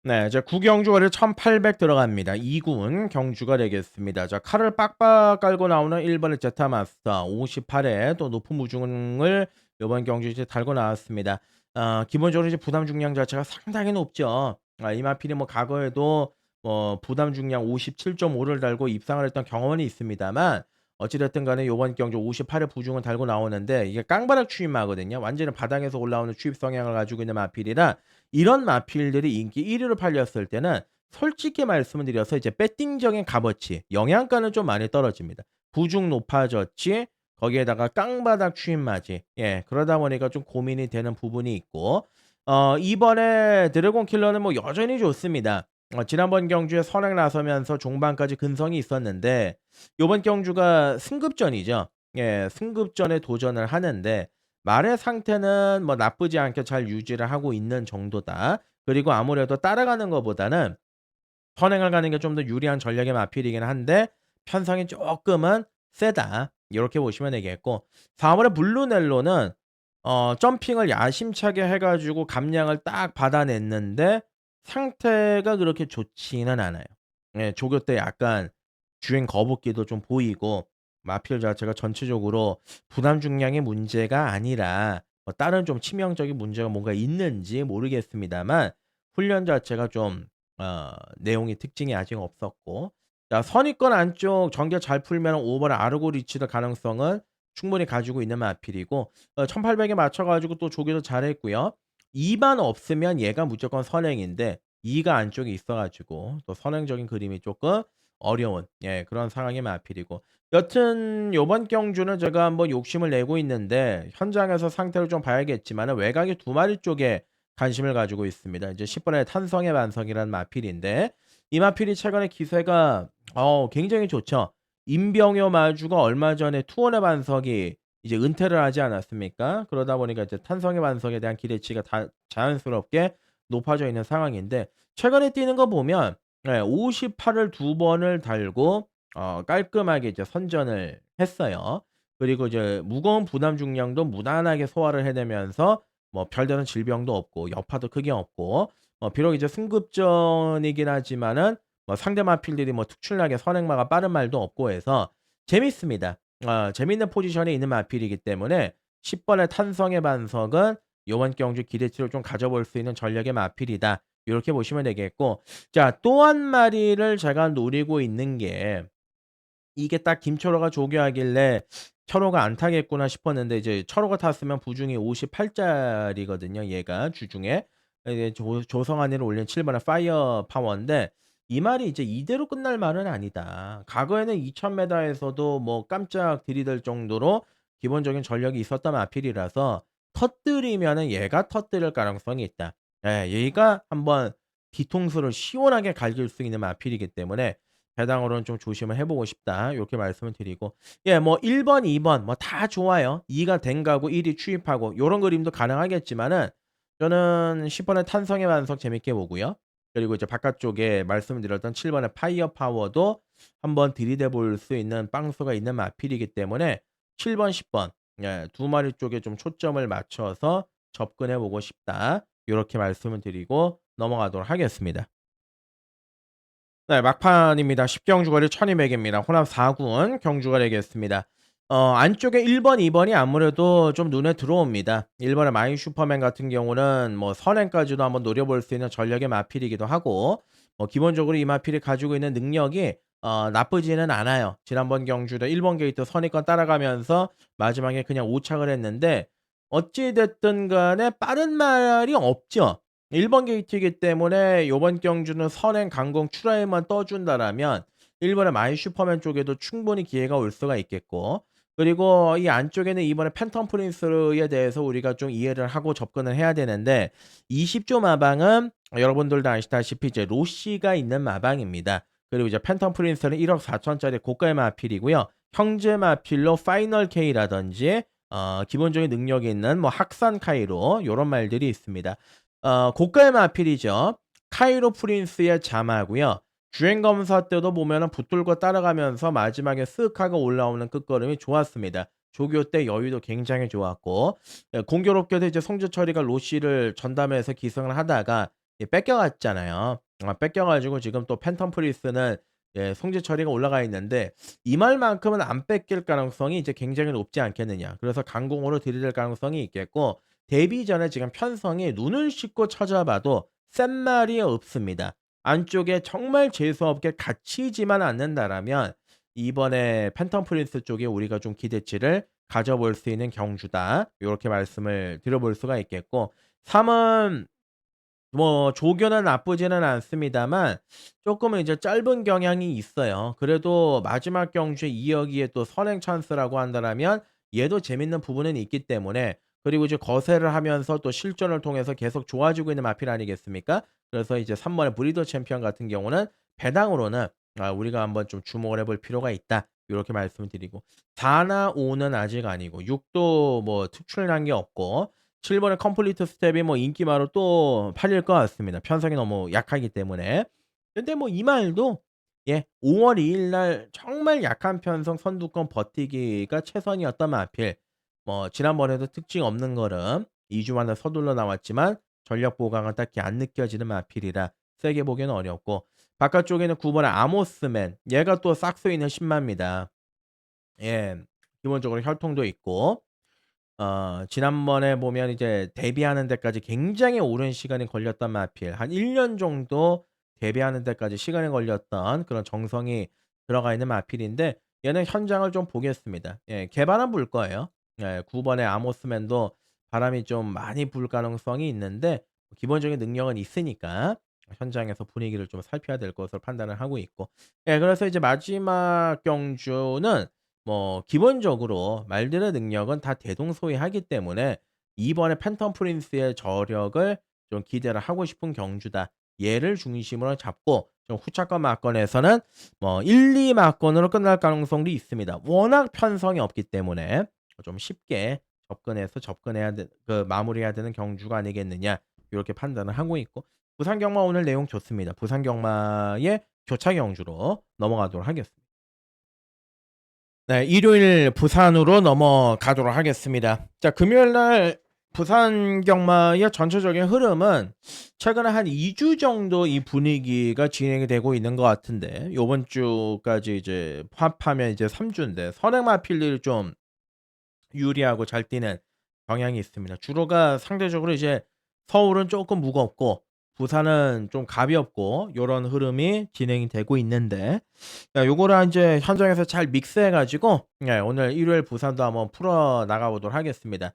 네. 이제 구경주가 1800 들어갑니다. 2군 경주가 되겠습니다. 자 칼을 빡빡 깔고 나오는 1 번의 제타마스터 58에 또 높은 무중을 요번 경주 이제 달고 나왔습니다. 기본적으로 이제 부담 중량 자체가 상당히 높죠. 이마필이 뭐 과거에도 뭐 부담 중량 57.5를 달고 입상을 했던 경험은 있습니다만 어찌 됐든 간에 요번 경주 58의 부중을 달고 나오는데 이게 깡바닥 추임마거든요. 완전히 바닥에서 올라오는 추입 성향을 가지고 있는 마필이라 이런 마필들이 인기 1 위로 팔렸을 때는 솔직히 말씀을 드려서 이제 배팅적인 값어치, 영양가는 좀 많이 떨어집니다. 부중 높아졌지 거기에다가 깡바닥 추임맞이. 예. 그러다 보니까 좀 고민이 되는 부분이 있고 이번에 드래곤 킬러는 뭐 여전히 좋습니다. 지난번 경주에 선행 나서면서 종반까지 근성이 있었는데 요번 경주가 승급전이죠. 예. 승급전에 도전을 하는데 말의 상태는 뭐 나쁘지 않게 잘 유지를 하고 있는 정도다. 그리고 아무래도 따라가는 것보다는 선행을 가는 게 좀 더 유리한 전략의 마필이긴 한데 편성이 쪼끔은 세다. 요렇게 보시면 되겠고 4 월에 블루넬로는 점핑을 야심차게 해 가지고 감량을 딱 받아냈는데 상태가 그렇게 좋지는 않아요. 예. 조교 때 약간 주행 거북기도 좀 보이고 마필 자체가 전체적으로 부담 중량의 문제가 아니라 뭐 다른 좀 치명적인 문제가 뭔가 있는지 모르겠습니다만 훈련 자체가 좀 내용이 특징이 아직 없었고 자 선입권 안쪽 전개 잘 풀면 오버를 아르고 리치드 가능성은 충분히 가지고 있는 마필이고 1800에 맞춰 가지고 또 조기도 잘했고요. 2만 없으면 얘가 무조건 선행인데 2가 안쪽에 있어 가지고 또 선행적인 그림이 쪼끔 어려운 예 그런 상황의 마필이고 여튼 요번 경주는 제가 한번 욕심을 내고 있는데 현장에서 상태를 좀 봐야겠지만은 외곽의 두 마리 쪽에 관심을 가지고 있습니다. 이제 10 번의 탄성의 반석이라는 마필인데 이 마필이 최근에 기세가 굉장히 좋죠. 임병효 마주가 얼마 전에 투혼의 반석이 이제 은퇴를 하지 않았습니까? 그러다 보니까 이제 탄성의 반석에 대한 기대치가 다 자연스럽게 높아져 있는 상황인데 최근에 뛰는 거 보면 예 58을 두 번을 달고 깔끔하게 이제 선전을 했어요. 그리고 이제 무거운 부담 중량도 무난하게 소화를 해내면서 뭐 별다른 질병도 없고 여파도 크게 없고 비록 이제 승급전이긴 하지만은 뭐 상대 마필들이 뭐 특출나게 선행마가 빠른 말도 없고 해서 재밌습니다. 재밌는 포지션에 있는 마필이기 때문에 10 번의 탄성의 반석은 요번 경주 기대치를 좀 가져볼 수 있는 전략의 마필이다. 요렇게 보시면 되겠고 자 또 한 마리를 제가 노리고 있는 게 이게 딱 김철호가 조교하길래 '철호가 안 타겠구나.' 싶었는데 이제 철호가 탔으면 부중이 58 짜리거든요 얘가 주중에. 이게 조성환이를 올린 7 번의 파이어 파워인데 이 말이 이제 '이대로 끝날 말은 아니다.' 과거에는 2000 메다에서도 뭐 깜짝 들이댈 정도로 기본적인 전력이 있었던 마필이라서 터뜨리면은 얘가 터뜨릴 가능성이 있다. 예 얘가 한번 뒤통수를 시원하게 갈길 수 있는 마필이기 때문에 배당으로는 좀 조심을 해 보고 싶다. 요렇게 말씀을 드리고 예 뭐 1 번, 2번 뭐 다 좋아요. 2가 된 가고 1이 추입하고 요런 그림도 가능하겠지만은 저는 10 번의 탄성의 반석 재밌게 보고요. 그리고 이제 바깥쪽에 말씀을 드렸던 7 번의 파이어 파워도 한번 들이대 볼 수 있는 빵수가 있는 마필이기 때문에 7 번, 10번 예 두 마리 쪽에 좀 초점을 맞춰서 접근해 보고 싶다. 요렇게 말씀을 드리고 넘어가도록 하겠습니다. 네 막판입니다. 10 경주거리 1200 입니다. 호남 4군 경주가 되겠습니다. 안쪽에 1 번, 2 번이 아무래도 좀 눈에 들어옵니다. 1 번의 마인 슈퍼맨 같은 경우는 뭐 선행까지도 한번 노려볼 수 있는 전력의 마필이기도 하고 기본적으로 이 마필이 가지고 있는 능력이 나쁘지는 않아요. 지난번 경주도 1번 게이트 선입관 따라가면서 마지막에 그냥 오착을 했는데 어찌 됐든 간에 빠른 말이 없죠. 1번 게이트이기 때문에 요번 경주는 선행 강공 출하에만 떠 준다라면 1 번의 마이 슈퍼맨 쪽에도 충분히 기회가 올 수가 있겠고 그리고 이 안쪽에는 이번에 팬텀 프린스에 대해서 우리가 좀 이해를 하고 접근을 해야 되는데 20조 마방은 여러분들도 아시다시피 이제 로시가 있는 마방입니다. 그리고 이제 팬텀 프린스는 1억 4천 짜리 고가의 마필이고요. 형제 마필로 파이널 K라든지 기본적인 능력이 있는 뭐 학산 카이로 요런 말들이 있습니다. 고가의 마필이죠. 카이로 프린스의 자마고요. 주행 검사 때도 보면은 붙들고 따라가면서 마지막에 쓱 하고 올라오는 끝걸음이 좋았습니다. 조교 때 여유도 굉장히 좋았고 예 공교롭게도 이제 송재 처리가 로시를 전담해서 기승을 하다가 뺏겨갔잖아요. 뺏겨 가지고 지금 또 팬텀 프린스는 예 송재 처리가 올라가 있는데 이 말만큼은 안 뺏길 가능성이 이제 굉장히 높지 않겠느냐. 그래서 강공으로 들이댈 가능성이 있겠고 데뷔 전에 지금 편성이 눈을 씻고 찾아봐도 센 말이 없습니다. 안쪽에 정말 재수 없게 갇히지만 않는다라면 이번에 팬텀 프린스 쪽에 우리가 좀 기대치를 가져볼 수 있는 경주다. 요렇게 말씀을 드려볼 수가 있겠고 3은 뭐 조교는 나쁘지는 않습니다만 쪼끔은 이제 짧은 경향이 있어요. 그래도 마지막 경주에 이어기에 또 선행 찬스라고 한다라면 얘도 재밌는 부분은 있기 때문에 그리고 이제 거세를 하면서 또 실전을 통해서 계속 좋아지고 있는 마필 아니겠습니까? 그래서 이제 3 번의 브리더 챔피언 같은 경우는 배당으로는 우리가 한번 좀 주목을 해볼 필요가 있다. 요렇게 말씀을 드리고 4나 5는 아직 아니고 6도 뭐 특출난 게 없고 7 번의 컴플리트 스텝이 뭐 인기마로 또 팔릴 것 같습니다, 편성이 너무 약하기 때문에. 근데 뭐 이 말도 5월 2일 날 정말 약한 편성 선두권 버티기가 최선이었던 마필. 뭐 지난번에도 특징 없는 걸음 2주 만에 서둘러 나왔지만 전력 보강은 딱히 안 느껴지는 마필이라 세게 보기는 어렵고 바깥쪽에는 9 번의 아모스맨 얘가 또 싹 쓰이는 신마입니다. 예. 기본적으로 혈통도 있고 지난번에 보면 이제 데뷔하는 데까지 굉장히 오랜 시간이 걸렸던 마필 한 1년 정도 데뷔하는 데까지 시간이 걸렸던 그런 정성이 들어가 있는 마필인데 얘는 현장을 좀 보겠습니다. 개바람 불 거예요. 9 번의 아모스맨도 바람이 좀 많이 불 가능성이 있는데 기본적인 능력은 있으니까 현장에서 분위기를 좀 살펴야 될 것으로 판단을 하고 있고 그래서 이제 마지막 경주는 뭐 기본적으로 말들의 능력은 다 대동소이하기 때문에 이번에 팬텀 프린스의 저력을 좀 기대를 하고 싶은 경주다. 얘를 중심으로 잡고 좀 후차권 막권에서는 뭐 1-2 막권으로 끝날 가능성도 있습니다. 워낙 편성이 없기 때문에 좀 쉽게 접근해야 마무리해야 되는 경주가 아니겠느냐 요렇게 판단을 하고 있고 부산 경마 오늘 내용 좋습니다. 부산 경마의 교차 경주로 넘어가도록 하겠습니다. 네. 일요일 부산으로 넘어가도록 하겠습니다. 자 금요일 날 부산 경마의 전체적인 흐름은 최근에 한 2주 정도 이 분위기가 진행이 되고 있는 것 같은데 요번 주까지 이제 합하면 이제 3 주인데 선행마필들이 좀 유리하고 잘 뛰는 경향이 있습니다. 주로가 상대적으로 이제 서울은 쪼끔 무겁고 부산은 좀 가볍고 요런 흐름이 진행이 되고 있는데 요거를 인제 현장에서 잘 믹스해 가지고 오늘 일요일 부산도 한번 풀어 나가 보도록 하겠습니다.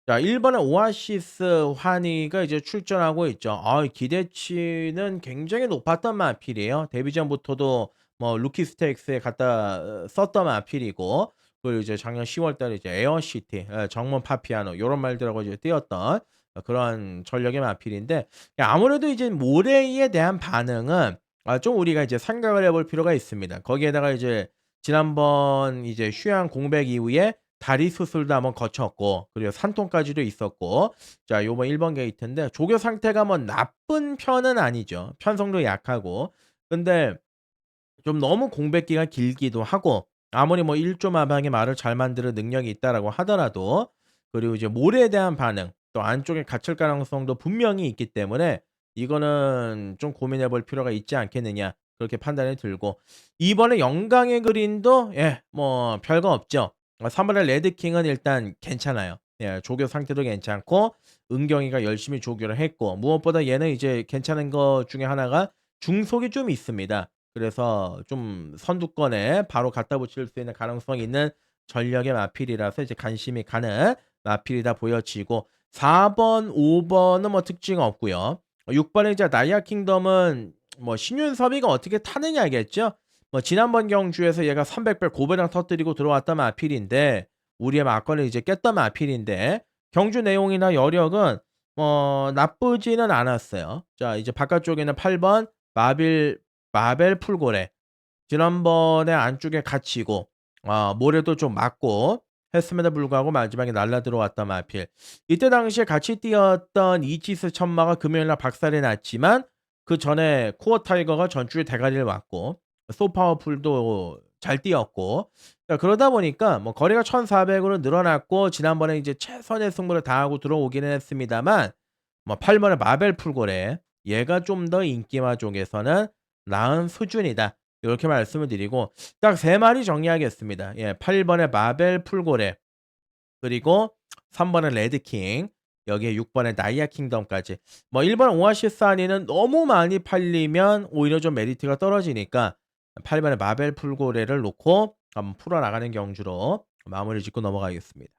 자 1 번에 오아시스 환희가 이제 출전하고 있죠. 기대치는 굉장히 높았던 마필이에요. 데뷔 전부터도 뭐 루키 스테이크스에 갖다 썼던 마필이고 그리고 이제 작년 10월 달에 이제 에어시티 정문 파피아노 요런 말들하고 이제 뛰었던 그런 전력의 마필인데 아무래도 이제 모레이에 대한 반응은 좀 우리가 이제 생각을 해볼 필요가 있습니다. 거기에다가 이제 지난번 이제 휴양 공백 이후에 다리 수술도 한번 거쳤고 그리고 산통까지도 있었고 자 요번 1번 게이트인데 조교 상태가 뭐 나쁜 편은 아니죠. 편성도 약하고. 근데 좀 너무 공백기가 길기도 하고 아무리 뭐 1조 마방의 말을 잘 만드는 능력이 있다라고 하더라도 그리고 이제 모래에 대한 반응 또 안쪽에 갇힐 가능성도 분명히 있기 때문에 이거는 좀 고민해 볼 필요가 있지 않겠느냐 그렇게 판단이 들고 이번에 영광의 그린도 뭐 별거 없죠. 3 번의 레드킹은 일단 괜찮아요. 조교 상태도 괜찮고 은경이가 열심히 조교를 했고 무엇보다 얘는 이제 괜찮은 것 중에 하나가 중속이 좀 있습니다. 그래서 좀 선두권에 바로 갖다 붙일 수 있는 가능성이 있는 전력의 마필이라서 이제 관심이 가는 마필이다 보여지고 4 번, 5 번은 뭐 특징 없고요. 6 번에 이제 나이아 킹덤은 뭐 신윤섭이가 어떻게 타느냐겠죠. 뭐 지난번 경주에서 얘가 300배 고배량 터뜨리고 들어왔던 마필인데 우리의 막건을 이제 깼던 마필인데 경주 내용이나 여력은 나쁘지는 않았어요. 자 이제 바깥쪽에는 8번 마벨 풀고래 지난번에 안쪽에 갇히고 모래도 좀 맞고 했음에도 불구하고 마지막에 날라 들어왔던 마필. 이때 당시에 같이 뛰었던 이지스 천마가 금요일 날 박살이 났지만 그전에 코어 타이거가 전주에 대가리를 맞고 소파워풀도 잘 뛰었고 그러다 보니까 뭐 거리가 1,400 으로 늘어났고 지난번에 이제 최선의 승부를 다하고 들어오기는 했습니다만 뭐 8 번의 마벨 풀고래 얘가 좀 더 인기마 쪽에서는 나은 수준이다. 요렇게 말씀을 드리고 딱 3 마리 정리하겠습니다. 8 번의 마벨 풀고래 그리고 3 번의 레드킹 여기에 6 번의 나이아 킹덤까지. 뭐 1번 오아시스 아니는 너무 많이 팔리면 오히려 좀 메리트가 떨어지니까 8 번의 마벨 풀고래를 놓고 한번 풀어 나가는 경주로 마무리 짓고 넘어가겠습니다.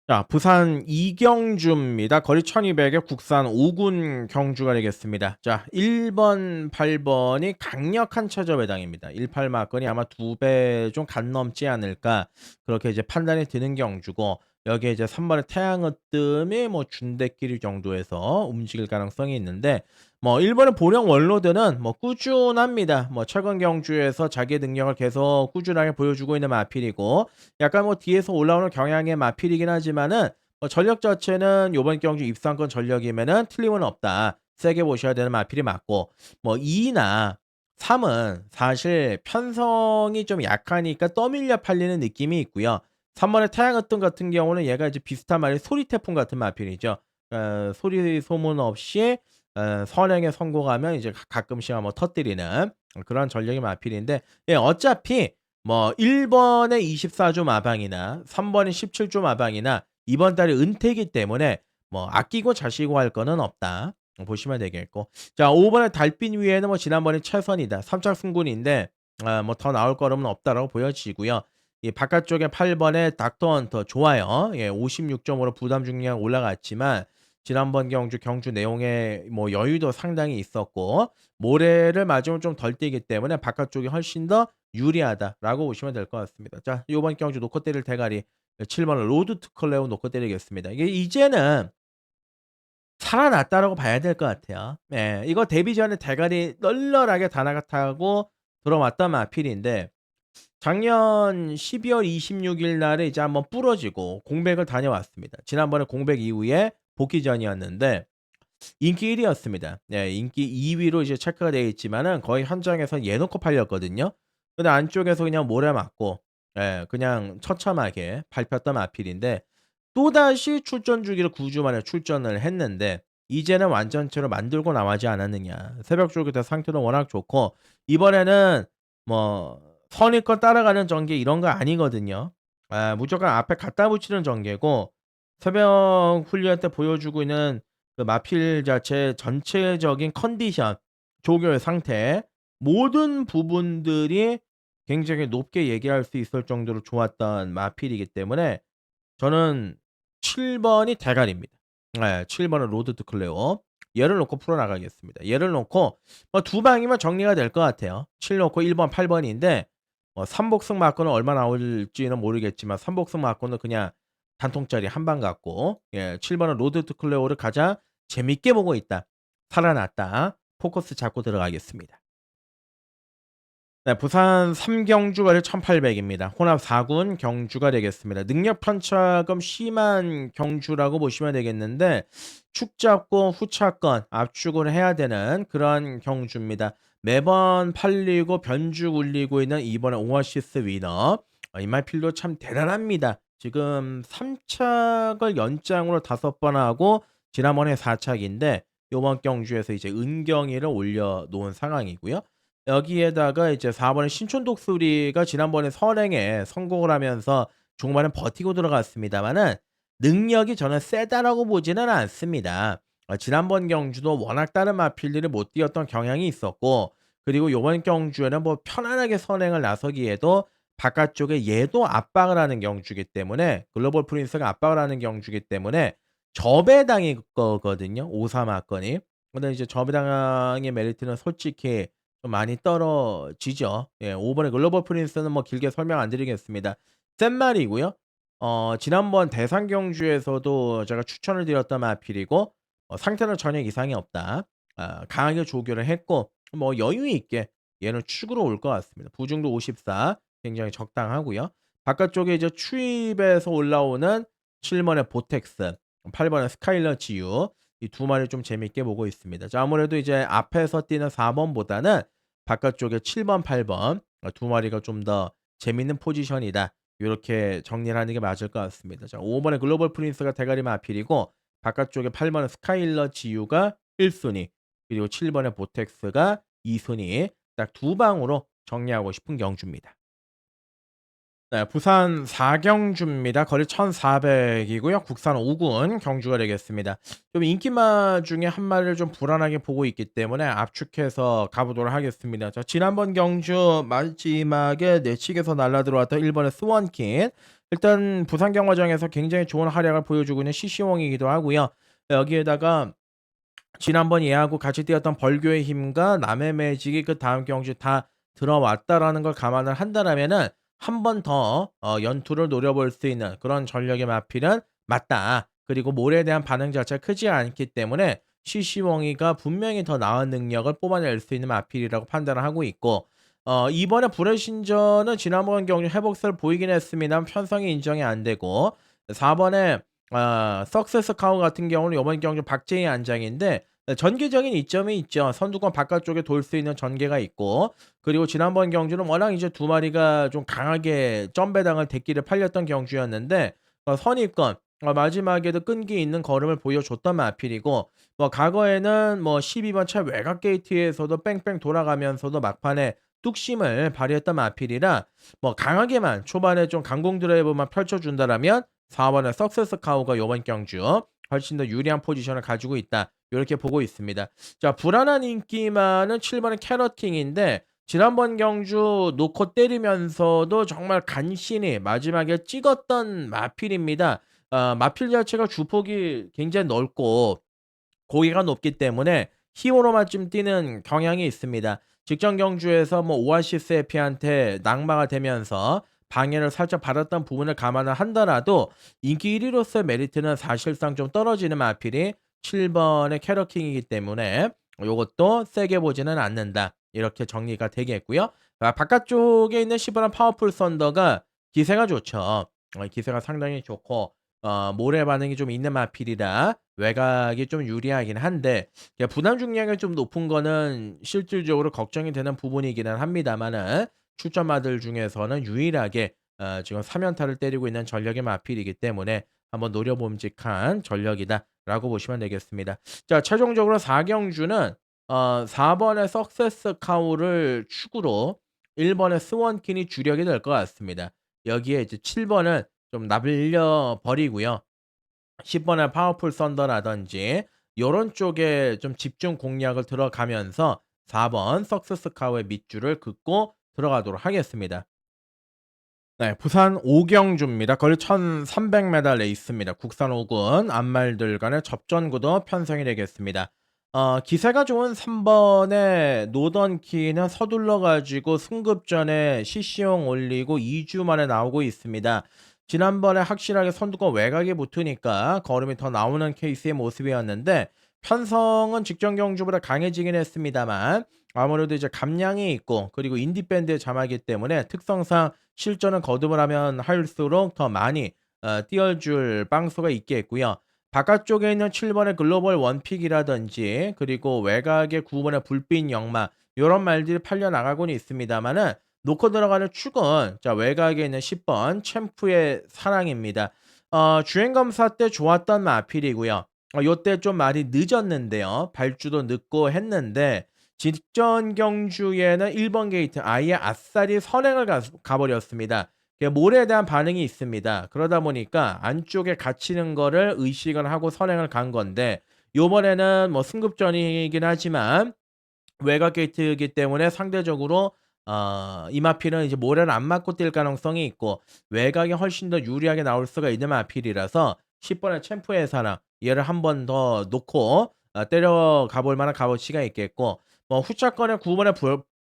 자, 부산 이경주입니다. 거리 1200에 국산 5군 경주가 되겠습니다. 자, 1번, 8번이 강력한 최저배당입니다. 18 막건이 아마 2배 좀 간 넘지 않을까 그렇게 이제 판단이 드는 경주고 여기에 이제 3번의 태양의 뜸이 뭐 준대끼리 정도에서 움직일 가능성이 있는데 뭐 1번의 보령 원로드는 뭐 꾸준합니다. 뭐 최근 경주에서 자기의 능력을 계속 꾸준하게 보여주고 있는 마필이고 약간 뭐 뒤에서 올라오는 경향의 마필이긴 하지만은 전력 자체는 요번 경주 입상권 전력이면은 틀림은 없다. 세게 보셔야 되는 마필이 맞고 뭐 2나 3은 사실 편성이 좀 약하니까 떠밀려 팔리는 느낌이 있고요. 3번의 태양의 뜸 같은 경우는 얘가 이제 비슷한 말이 소리 태풍 같은 마필이죠. 소리 소문 없이 선행에 성공하면 이제 가끔씩 한번 터뜨리는 그런 전력의 마필인데 예 어차피 뭐 1 번에 24조 마방이나 3 번에 17조 마방이나 이번 달에 은퇴이기 때문에 뭐 아끼고 자시고 할 거는 없다. 보시면 되겠고. 자 5 번의 달빛 위에는 뭐 지난번에 최선이다. 3차 승군인데 뭐 더 나올 거름은 없다라고 보여지고요. 이 바깥쪽에 8 번의 닥터 헌터 좋아요. 예 56점으로 부담 중량 올라갔지만 지난번 경주 내용에 뭐 여유도 상당히 있었고 모래를 맞으면 좀 덜 뛰기 때문에 바깥쪽이 훨씬 더 유리하다라고 보시면 될 것 같습니다. 자, 요번 경주 놓고 때릴 대가리 7 번은 로드 투 클레오 놓고 때리겠습니다. 이게 이제는 살아났다라고 봐야 될 것 같아요. 예. 이거 데뷔 전에 대가리 널널하게 다나가 타고 들어왔던 마필인데 작년 12월 26일 날에 이제 한번 부러지고 공백을 다녀왔습니다. 지난번에 공백 이후에 복귀전이었는데 인기 1 위였습니다. 네. 인기 2 위로 이제 체크가 되어 있지만은 거의 현장에서 예놓고 팔렸거든요. 근데 안쪽에서 그냥 모래 맞고 예 그냥 처참하게 밟혔던 마필인데 또다시 출전 주기를 9주 만에 출전을 했는데 이제는 완전체로 만들고 나가지 않았느냐. 새벽 쪽에 대 상태도 워낙 좋고 이번에는 뭐 선입견 따라가는 전개 이런 거 아니거든요. 무조건 앞에 갖다 붙이는 전개고 새벽 훈련 때 보여주고 있는 그 마필 자체 전체적인 컨디션, 조교의 상태 모든 부분들이 굉장히 높게 얘기할 수 있을 정도로 좋았던 마필이기 때문에 저는 7 번이 대가리입니다. 예. 7 번은 로드 투 클레오. 얘를 놓고 풀어나가겠습니다. 얘를 놓고 뭐 두 방이면 정리가 될 것 같아요. 7 놓고 1 번, 8 번인데 뭐 삼복승 맞고는 얼마 나올지는 모르겠지만 삼복승 맞고는 그냥 단통짜리 한 방 같고 예 7 번은 로드 투 클레오를 가장 재밌게 보고 있다. 살아났다. 포커스 잡고 들어가겠습니다. 네, 부산 3경주 거리 1800 입니다. 혼합 4군 경주가 되겠습니다. 능력 편차가 심한 경주라고 보시면 되겠는데 축 잡고 후차권 압축을 해야 되는 그런 경주입니다. 매번 팔리고 변죽 울리고 있는 이번에 오아시스 위너 이말필도 참 대단합니다. 지금 3착을 연장으로 5번 하고 지난번에 4착인데 요번 경주에서 이제 은경이를 올려놓은 상황이고요. 여기에다가 이제 4 번의 신촌 독수리가 지난번에 선행에 성공을 하면서 중반에 버티고 들어갔습니다마는 능력이 저는 세다라고 보지는 않습니다. 지난번 경주도 워낙 다른 마필들이 못 뛰었던 경향이 있었고 그리고 요번 경주에는 뭐 편안하게 선행을 나서기에도 바깥쪽에 얘도 압박을 하는 경주이기 때문에 글로벌 프린스가 압박을 하는 경주이기 때문에 저배당일 거거든요, 5-3 사건이. 근데 이제 저배당의 메리트는 솔직히 좀 많이 떨어지죠. 예 5 번의 글로벌 프린스는 뭐 길게 설명 안 드리겠습니다. 센 말이고요. 지난번 대상 경주에서도 제가 추천을 드렸던 마필이고 상태는 전혀 이상이 없다. 강하게 조교를 했고 뭐 여유 있게 얘는 축으로 올 것 같습니다. 부중도 54 굉장히 적당하고요. 바깥쪽에 이제 추입에서 올라오는 7 번의 보텍스, 8 번의 스카일러 지유 이 두 마리 좀 재밌게 보고 있습니다. 자 아무래도 이제 앞에서 뛰는 4 번보다는 바깥쪽에 7 번, 8번 두 마리가 좀 더 재밌는 포지션이다. 요렇게 정리를 하는 게 맞을 것 같습니다. 자 5 번의 글로벌 프린스가 대가리 마필이고 바깥쪽에 8 번의 스카일러 지유가 1 순위 그리고 7 번의 보텍스가 2 순위 딱 두 방으로 정리하고 싶은 경주입니다. 네. 부산 4경주입니다. 거리 1400 이고요. 국산 5군 경주가 되겠습니다. 좀 인기마 중에 한 마리를 좀 불안하게 보고 있기 때문에 압축해서 가 보도록 하겠습니다. 자 지난번 경주 마지막에 내측에서 날라 들어왔던 1 번의 스원킷 일단 부산 경마장에서 굉장히 좋은 활약을 보여주고 있는 시시홍이기도 하고요. 여기에다가 지난번 얘하고 같이 뛰었던 벌교의 힘과 남의 매직이 그다음 경주에 다 들어왔다라는 걸 감안을 한다라면은 한 번 더 연투를 노려볼 수 있는 그런 전력의 마필은 맞다. 그리고 몰에 대한 반응 자체가 크지 않기 때문에 시시웡이가 분명히 더 나은 능력을 뽑아낼 수 있는 마필이라고 판단을 하고 있고, 이번에 불의 신전은 지난번 경주 회복세를 보이긴 했습니다만 편성이 인정이 안 되고, 4 번에 석세스 카우 같은 경우는 이번 경주 박재희 안장인데 전개적인 이점이 있죠. 선두권 바깥쪽에 돌 수 있는 전개가 있고, 그리고 지난번 경주는 워낙 이제 두 마리가 좀 강하게 점배당을 대끼를 팔렸던 경주였는데 선입권 마지막에도 끈기 있는 걸음을 보여줬던 마필이고, 뭐 과거에는 뭐 12번 차 외곽 게이트에서도 뺑뺑 돌아가면서도 막판에 뚝심을 발휘했던 마필이라 뭐 강하게만 초반에 좀 강공 드라이브만 펼쳐준다라면 4 번의 석세스 카우가 요번 경주 훨씬 더 유리한 포지션을 가지고 있다. 요렇게 보고 있습니다. 자, 불안한 인기만은 7 번의 캐럿킹인데 지난번 경주 놓고 때리면서도 정말 간신히 마지막에 찍었던 마필입니다. 마필 자체가 주폭이 굉장히 넓고 고기가 높기 때문에 힘으로만 좀 뛰는 경향이 있습니다. 직전 경주에서 뭐 오아시스 해피한테 낙마가 되면서 방해를 살짝 받았던 부분을 감안을 한더라도 인기 1 위로서의 메리트는 사실상 좀 떨어지는 마필이 7 번의 캐러킹이기 때문에 요것도 세게 보지는 않는다. 이렇게 정리가 되겠고요. 바깥쪽에 있는 10 번의 파워풀 썬더가 기세가 좋죠. 기세가 상당히 좋고 모래 반응이 좀 있는 마필이라 외곽이 좀 유리하긴 한데, 부담 중량이 좀 높은 거는 실질적으로 걱정이 되는 부분이기는 합니다만은 출전마들 중에서는 유일하게 지금 3 연타를 때리고 있는 전력의 마필이기 때문에 한번 노려봄직한 전력이다라고 보시면 되겠습니다. 자, 최종적으로 4 경주는 4 번의 석세스 카우를 축으로 1 번의 스원킨이 주력이 될 것 같습니다. 여기에 이제 7 번은 좀 날려 버리고요. 10 번의 파워풀 썬더라든지 요런 쪽에 좀 집중 공략을 들어가면서 4번 석세스 카우의 밑줄을 긋고 들어가도록 하겠습니다. 네. 부산 오경주입니다. 거리 1,300 m 레이스입니다. 국산 5군 암말들 간의 접전구도 편성이 되겠습니다. 기세가 좋은 3 번의 노던키는 서둘러 가지고 승급전에 CC용 올리고 2주 만에 나오고 있습니다. 지난번에 확실하게 선두권 외곽에 붙으니까 걸음이 더 나오는 케이스의 모습이었는데 편성은 직전 경주보다 강해지긴 했습니다만 아무래도 이제 감량이 있고 그리고 인디 밴드의 자마이기 때문에 특성상 실전을 거듭을 하면 할수록 더 많이 띄워줄 빵수가 있겠고요. 바깥쪽에 있는 7 번의 글로벌 원픽이라든지 그리고 외곽의 9 번의 불빛 역마 요런 말들이 팔려 나가고는 있습니다마는 놓고 들어가는 축은 자 외곽에 있는 10번 챔프의 사랑입니다. 주행 검사 때 좋았던 마필이고요. 요때 좀 많이 늦었는데요. 발주도 늦고 했는데 직전 경주에는 1번 게이트 아예 아싸리 선행을 가 버렸습니다. 몰에 대한 반응이 있습니다. 그러다 보니까 안쪽에 갇히는 거를 의식을 하고 선행을 간 건데 요번에는 뭐 승급전이긴 하지만 외곽 게이트이기 때문에 상대적으로 이 마필은 이제 모래를 안 맞고 뛸 가능성이 있고 외곽이 훨씬 더 유리하게 나올 수가 있는 마필이라서 10 번의 챔프의 사랑 얘를 한 번 더 놓고 때려가 볼 만한 값어치가 있겠고, 뭐 후차권의 9 번의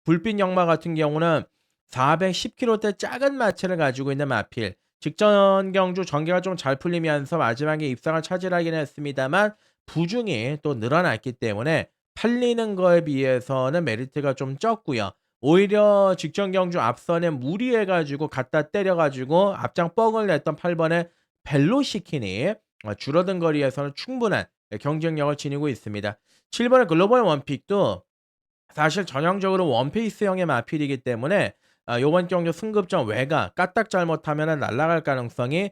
불빛 역마 같은 경우는 410 킬로대 작은 마체를 가지고 있는 마필. 직전 경주 전개가 좀 잘 풀리면서 마지막에 입상을 차지하긴 했습니다만 부중이 또 늘어났기 때문에 팔리는 거에 비해서는 메리트가 좀 적고요. 오히려 직전 경주 앞선에 무리해 가지고 갖다 때려 가지고 앞장 뻥을 냈던 8 번의 벨로시킨이 줄어든 거리에서는 충분한 경쟁력을 지니고 있습니다. 7 번의 글로벌 원픽도 사실 전형적으로 원페이스형의 마필이기 때문에 요번 경주 승급전 외곽 까딱 잘못하면은 날아갈 가능성이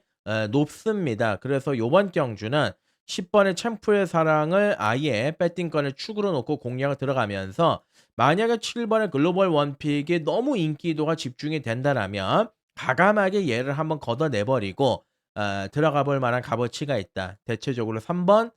높습니다. 그래서 요번 경주는 10 번의 챔프의 사랑을 아예 배팅권을 축으로 놓고 공략을 들어가면서 만약에 7 번의 글로벌 원픽이 너무 인기도가 집중이 된다라면 과감하게 얘를 한번 걷어내 버리고 들어가 볼 만한 값어치가 있다. 대체적으로 3 번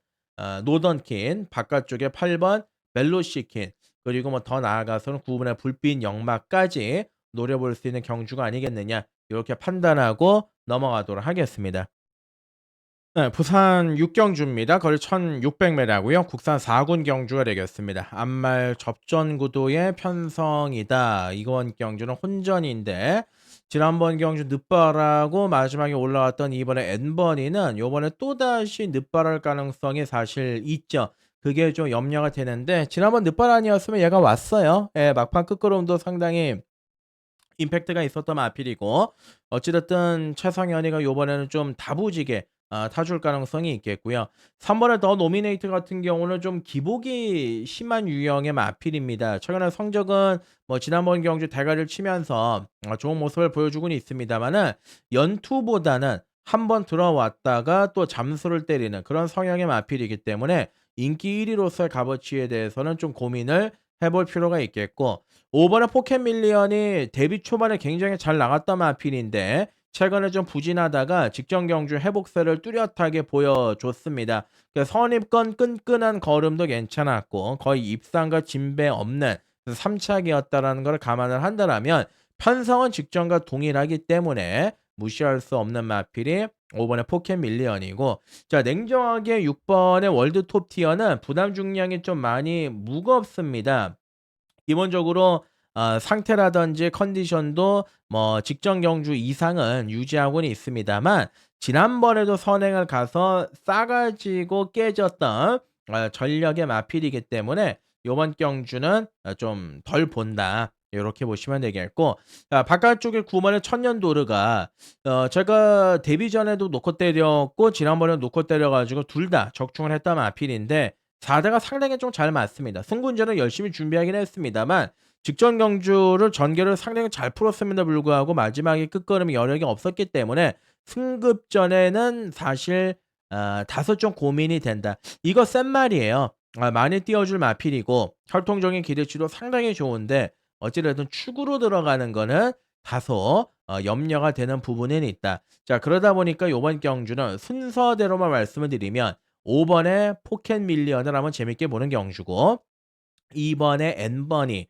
노던킨, 바깥쪽에 8번 멜로시킨, 그리고 뭐 더 나아가서는 9 번의 불빛 역마까지 노려볼 수 있는 경주가 아니겠느냐 이렇게 판단하고 넘어가도록 하겠습니다. 네, 부산 6경주입니다. 거리 1600m고요. 국산 4군 경주가 되겠습니다. 앞말 접전 구도의 편성이다. 이번 경주는 혼전인데 지난번 경주 늦발하고 마지막에 올라왔던 이번에 N번이는 요번에 또다시 늦발할 가능성이 사실 있죠. 그게 좀 염려가 되는데 지난번 늦발 아니었으면 얘가 왔어요. 예, 막판 끝걸음도 상당히 임팩트가 있었던 마필이고 어찌 됐든 최상현이가 요번에는 좀 다부지게 타줄 가능성이 있겠고요. 3 번에 더 노미네이트 같은 경우는 좀 기복이 심한 유형의 마필입니다. 최근에 성적은 뭐 지난번 경주 대가리를 치면서 좋은 모습을 보여주고는 있습니다마는 연투보다는 한 번 들어왔다가 또 잠수를 때리는 그런 성향의 마필이기 때문에 인기 1 위로서의 값어치에 대해서는 좀 고민을 해볼 필요가 있겠고 5 번의 포켓 밀리언이 데뷔 초반에 굉장히 잘 나갔던 마필인데 최근에 좀 부진하다가 직전 경주 회복세를 뚜렷하게 보여줬습니다. 선입건 끈끈한 걸음도 괜찮았고 거의 입상과 진배 없는 3착이었다라는 걸 감안을 한다라면 편성은 직전과 동일하기 때문에 무시할 수 없는 마필이 5 번의 포켓 밀리언이고 자 냉정하게 6 번의 월드 톱 티어는 부담 중량이 좀 많이 무겁습니다. 기본적으로 상태라든지 컨디션도 뭐 직전 경주 이상은 유지하고는 있습니다만 지난번에도 선행을 가서 싸 가지고 깨졌던 전력의 마필이기 때문에 요번 경주는 좀 덜 본다. 요렇게 보시면 되겠고 자 바깥쪽에 9 번의 천년도르가 제가 데뷔 전에도 놓고 때렸고 지난번에 놓고 때려 가지고 둘 다 적중을 했던 마필인데 4 대가 상당히 좀 잘 맞습니다. 승부운전을 열심히 준비하긴 했습니다만 직전 경주를 전개를 상당히 잘 풀었음에도 불구하고 마지막에 끝걸음이 여력이 없었기 때문에 승급전에는 사실 다소 좀 고민이 된다. 이거 센 말이에요. 많이 띄워줄 마필이고 혈통적인 기대치도 상당히 좋은데 어찌 됐든 축으로 들어가는 거는 다소 염려가 되는 부분은 있다. 자 그러다 보니까 요번 경주는 순서대로만 말씀을 드리면 5 번의 포켓 밀리언을 한번 재밌게 보는 경주고 2 번의 N번이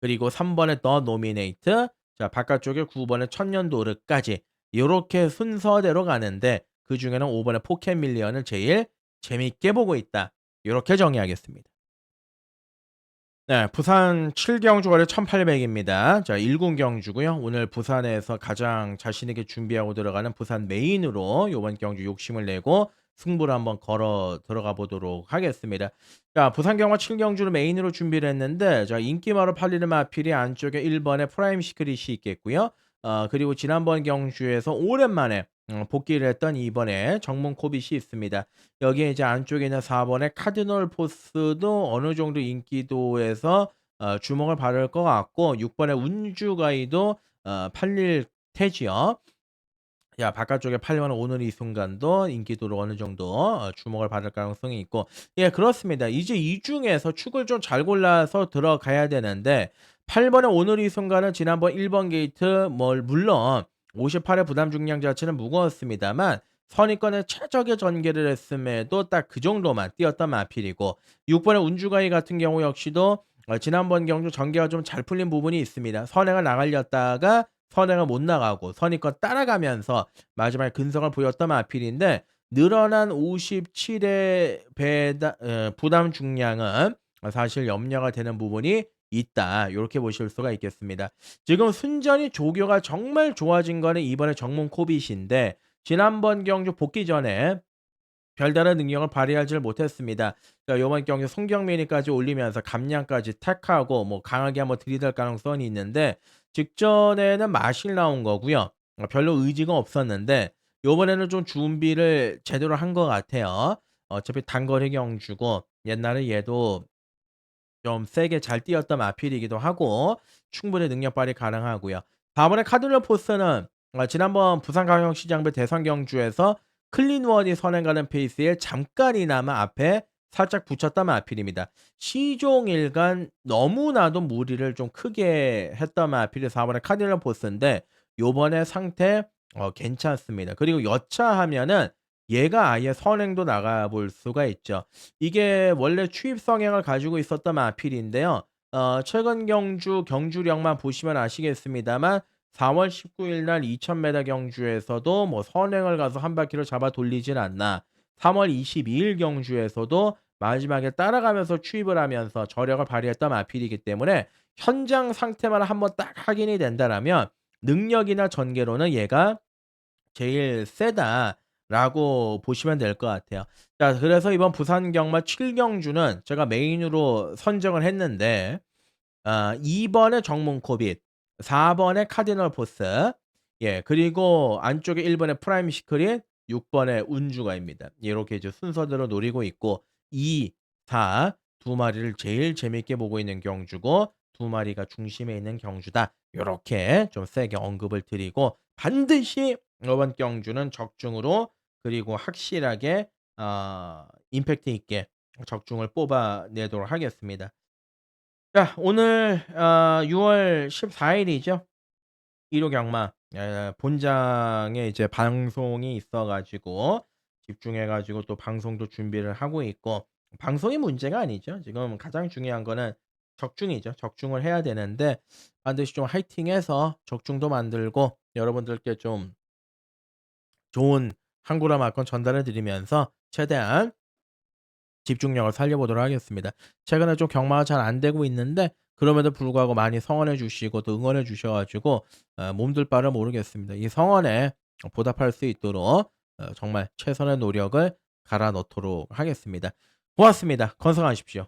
그리고 3 번의 더 노미네이트 자 바깥쪽에 9 번의 천년도르까지 요렇게 순서대로 가는데 그중에는 5 번의 포켓 밀리언을 제일 재밌게 보고 있다. 요렇게 정의하겠습니다. 네. 부산 7경주 거리 1800 입니다. 자 1군 경주고요. 오늘 부산에서 가장 자신 있게 준비하고 들어가는 부산 메인으로 요번 경주 욕심을 내고 승부를 한번 걸어 들어가 보도록 하겠습니다. 자 부산 경마 7경주를 메인으로 준비를 했는데 자 인기마로 팔리는 마필이 안쪽에 1 번의 프라임 시크릿이 있겠고요. 그리고 지난번 경주에서 오랜만에 복귀를 했던 이번에 정문 코빗이 있습니다. 여기에 이제 안쪽에 있는 4 번의 카디널 포스도 어느 정도 인기도에서 주목을 받을 것 같고 6 번의 운주가이도 팔릴 테지요. 야 바깥쪽에 팔려는 오늘 이 순간도 인기도를 어느 정도 주목을 받을 가능성이 있고 예 그렇습니다. 이제 이 중에서 축을 좀 잘 골라서 들어가야 되는데 8 번의 오늘 이 순간은 지난번 1번 게이트 물론 58의 부담 중량 자체는 무거웠습니다만 선입견에 최적의 전개를 했음에도 딱 그 정도만 뛰었던 마필이고 6 번의 운주가이 같은 경우 역시도 지난번 경주 전개가 좀 잘 풀린 부분이 있습니다. 선행을 나가려다가 선행을 못 나가고 선입견 따라가면서 마지막에 근성을 보였던 마필인데 늘어난 57의 부담 중량은 사실 염려가 되는 부분이 있다. 요렇게 보실 수가 있겠습니다. 지금 순전히 조교가 정말 좋아진 거는 이번에 정문 코빗인데 지난번 경주 복귀 전에 별다른 능력을 발휘하지를 못했습니다. 요번 경기 송경민이까지 올리면서 감량까지 택하고 뭐 강하게 한번 들이댈 가능성이 있는데 직전에는 마실 나온 거고요. 별로 의지가 없었는데 요번에는 좀 준비를 제대로 한 것 같아요. 어차피 단거리 경주고 옛날에 얘도 좀 세게 잘 뛰었던 마필이기도 하고 충분히 능력 발휘 가능하고요. 4 번의 카드널 포스는 지난번 부산광역시장배 대선 경주에서 클린원이 선행가는 페이스에 잠깐이나마 앞에 살짝 붙였던 마필입니다. 시종일관 너무나도 무리를 좀 크게 했던 마필이 4 번의 카디널 포스인데 요번에 상태 괜찮습니다. 그리고 여차하면은 얘가 아예 선행도 나가 볼 수가 있죠. 이게 원래 추입 성향을 가지고 있었던 마필인데요. 최근 경주 경주력만 보시면 아시겠습니다만 4월 19일 날 2,000m 경주에서도 뭐 선행을 가서 한 바퀴를 잡아 돌리질 않나. 3월 22일 경주에서도 마지막에 따라가면서 추입을 하면서 저력을 발휘했던 마필이기 때문에 현장 상태만 한번 딱 확인이 된다라면 능력이나 전개로는 얘가 제일 세다라고 보시면 될 것 같아요. 자, 그래서 이번 부산 경마 7 경주는 제가 메인으로 선정을 했는데 2 번에 정문코빗, 4 번에 카디널 포스, 예, 그리고 안쪽에 1 번에 프라임 시크릿, 6 번에 운주가입니다. 요렇게 이제 순서대로 노리고 있고 2, 4 두 마리를 제일 재밌게 보고 있는 경주고 두 마리가 중심에 있는 경주다. 요렇게 좀 세게 언급을 드리고 반드시 이번 경주는 적중으로 그리고 확실하게 임팩트 있게 적중을 뽑아내도록 하겠습니다. 자, 오늘 6월 14 일이죠. 1호 경마 본장에 이제 방송이 있어 가지고 집중해 가지고 또 방송도 준비를 하고 있고 방송이 문제가 아니죠. 지금 가장 중요한 거는 적중이죠. 적중을 해야 되는데 반드시 좀 화이팅해서 적중도 만들고 여러분들께 좀 좋은 한 구라 말건 전달해 드리면서 최대한 집중력을 살려보도록 하겠습니다. 최근에 좀 경마가 잘 안 되고 있는데 그럼에도 불구하고 많이 성원해 주시고 또 응원해 주셔 가지고 몸둘 바를 모르겠습니다. 이 성원에 보답할 수 있도록 정말 최선의 노력을 갈아 넣도록 하겠습니다. 고맙습니다. 건강하십시오.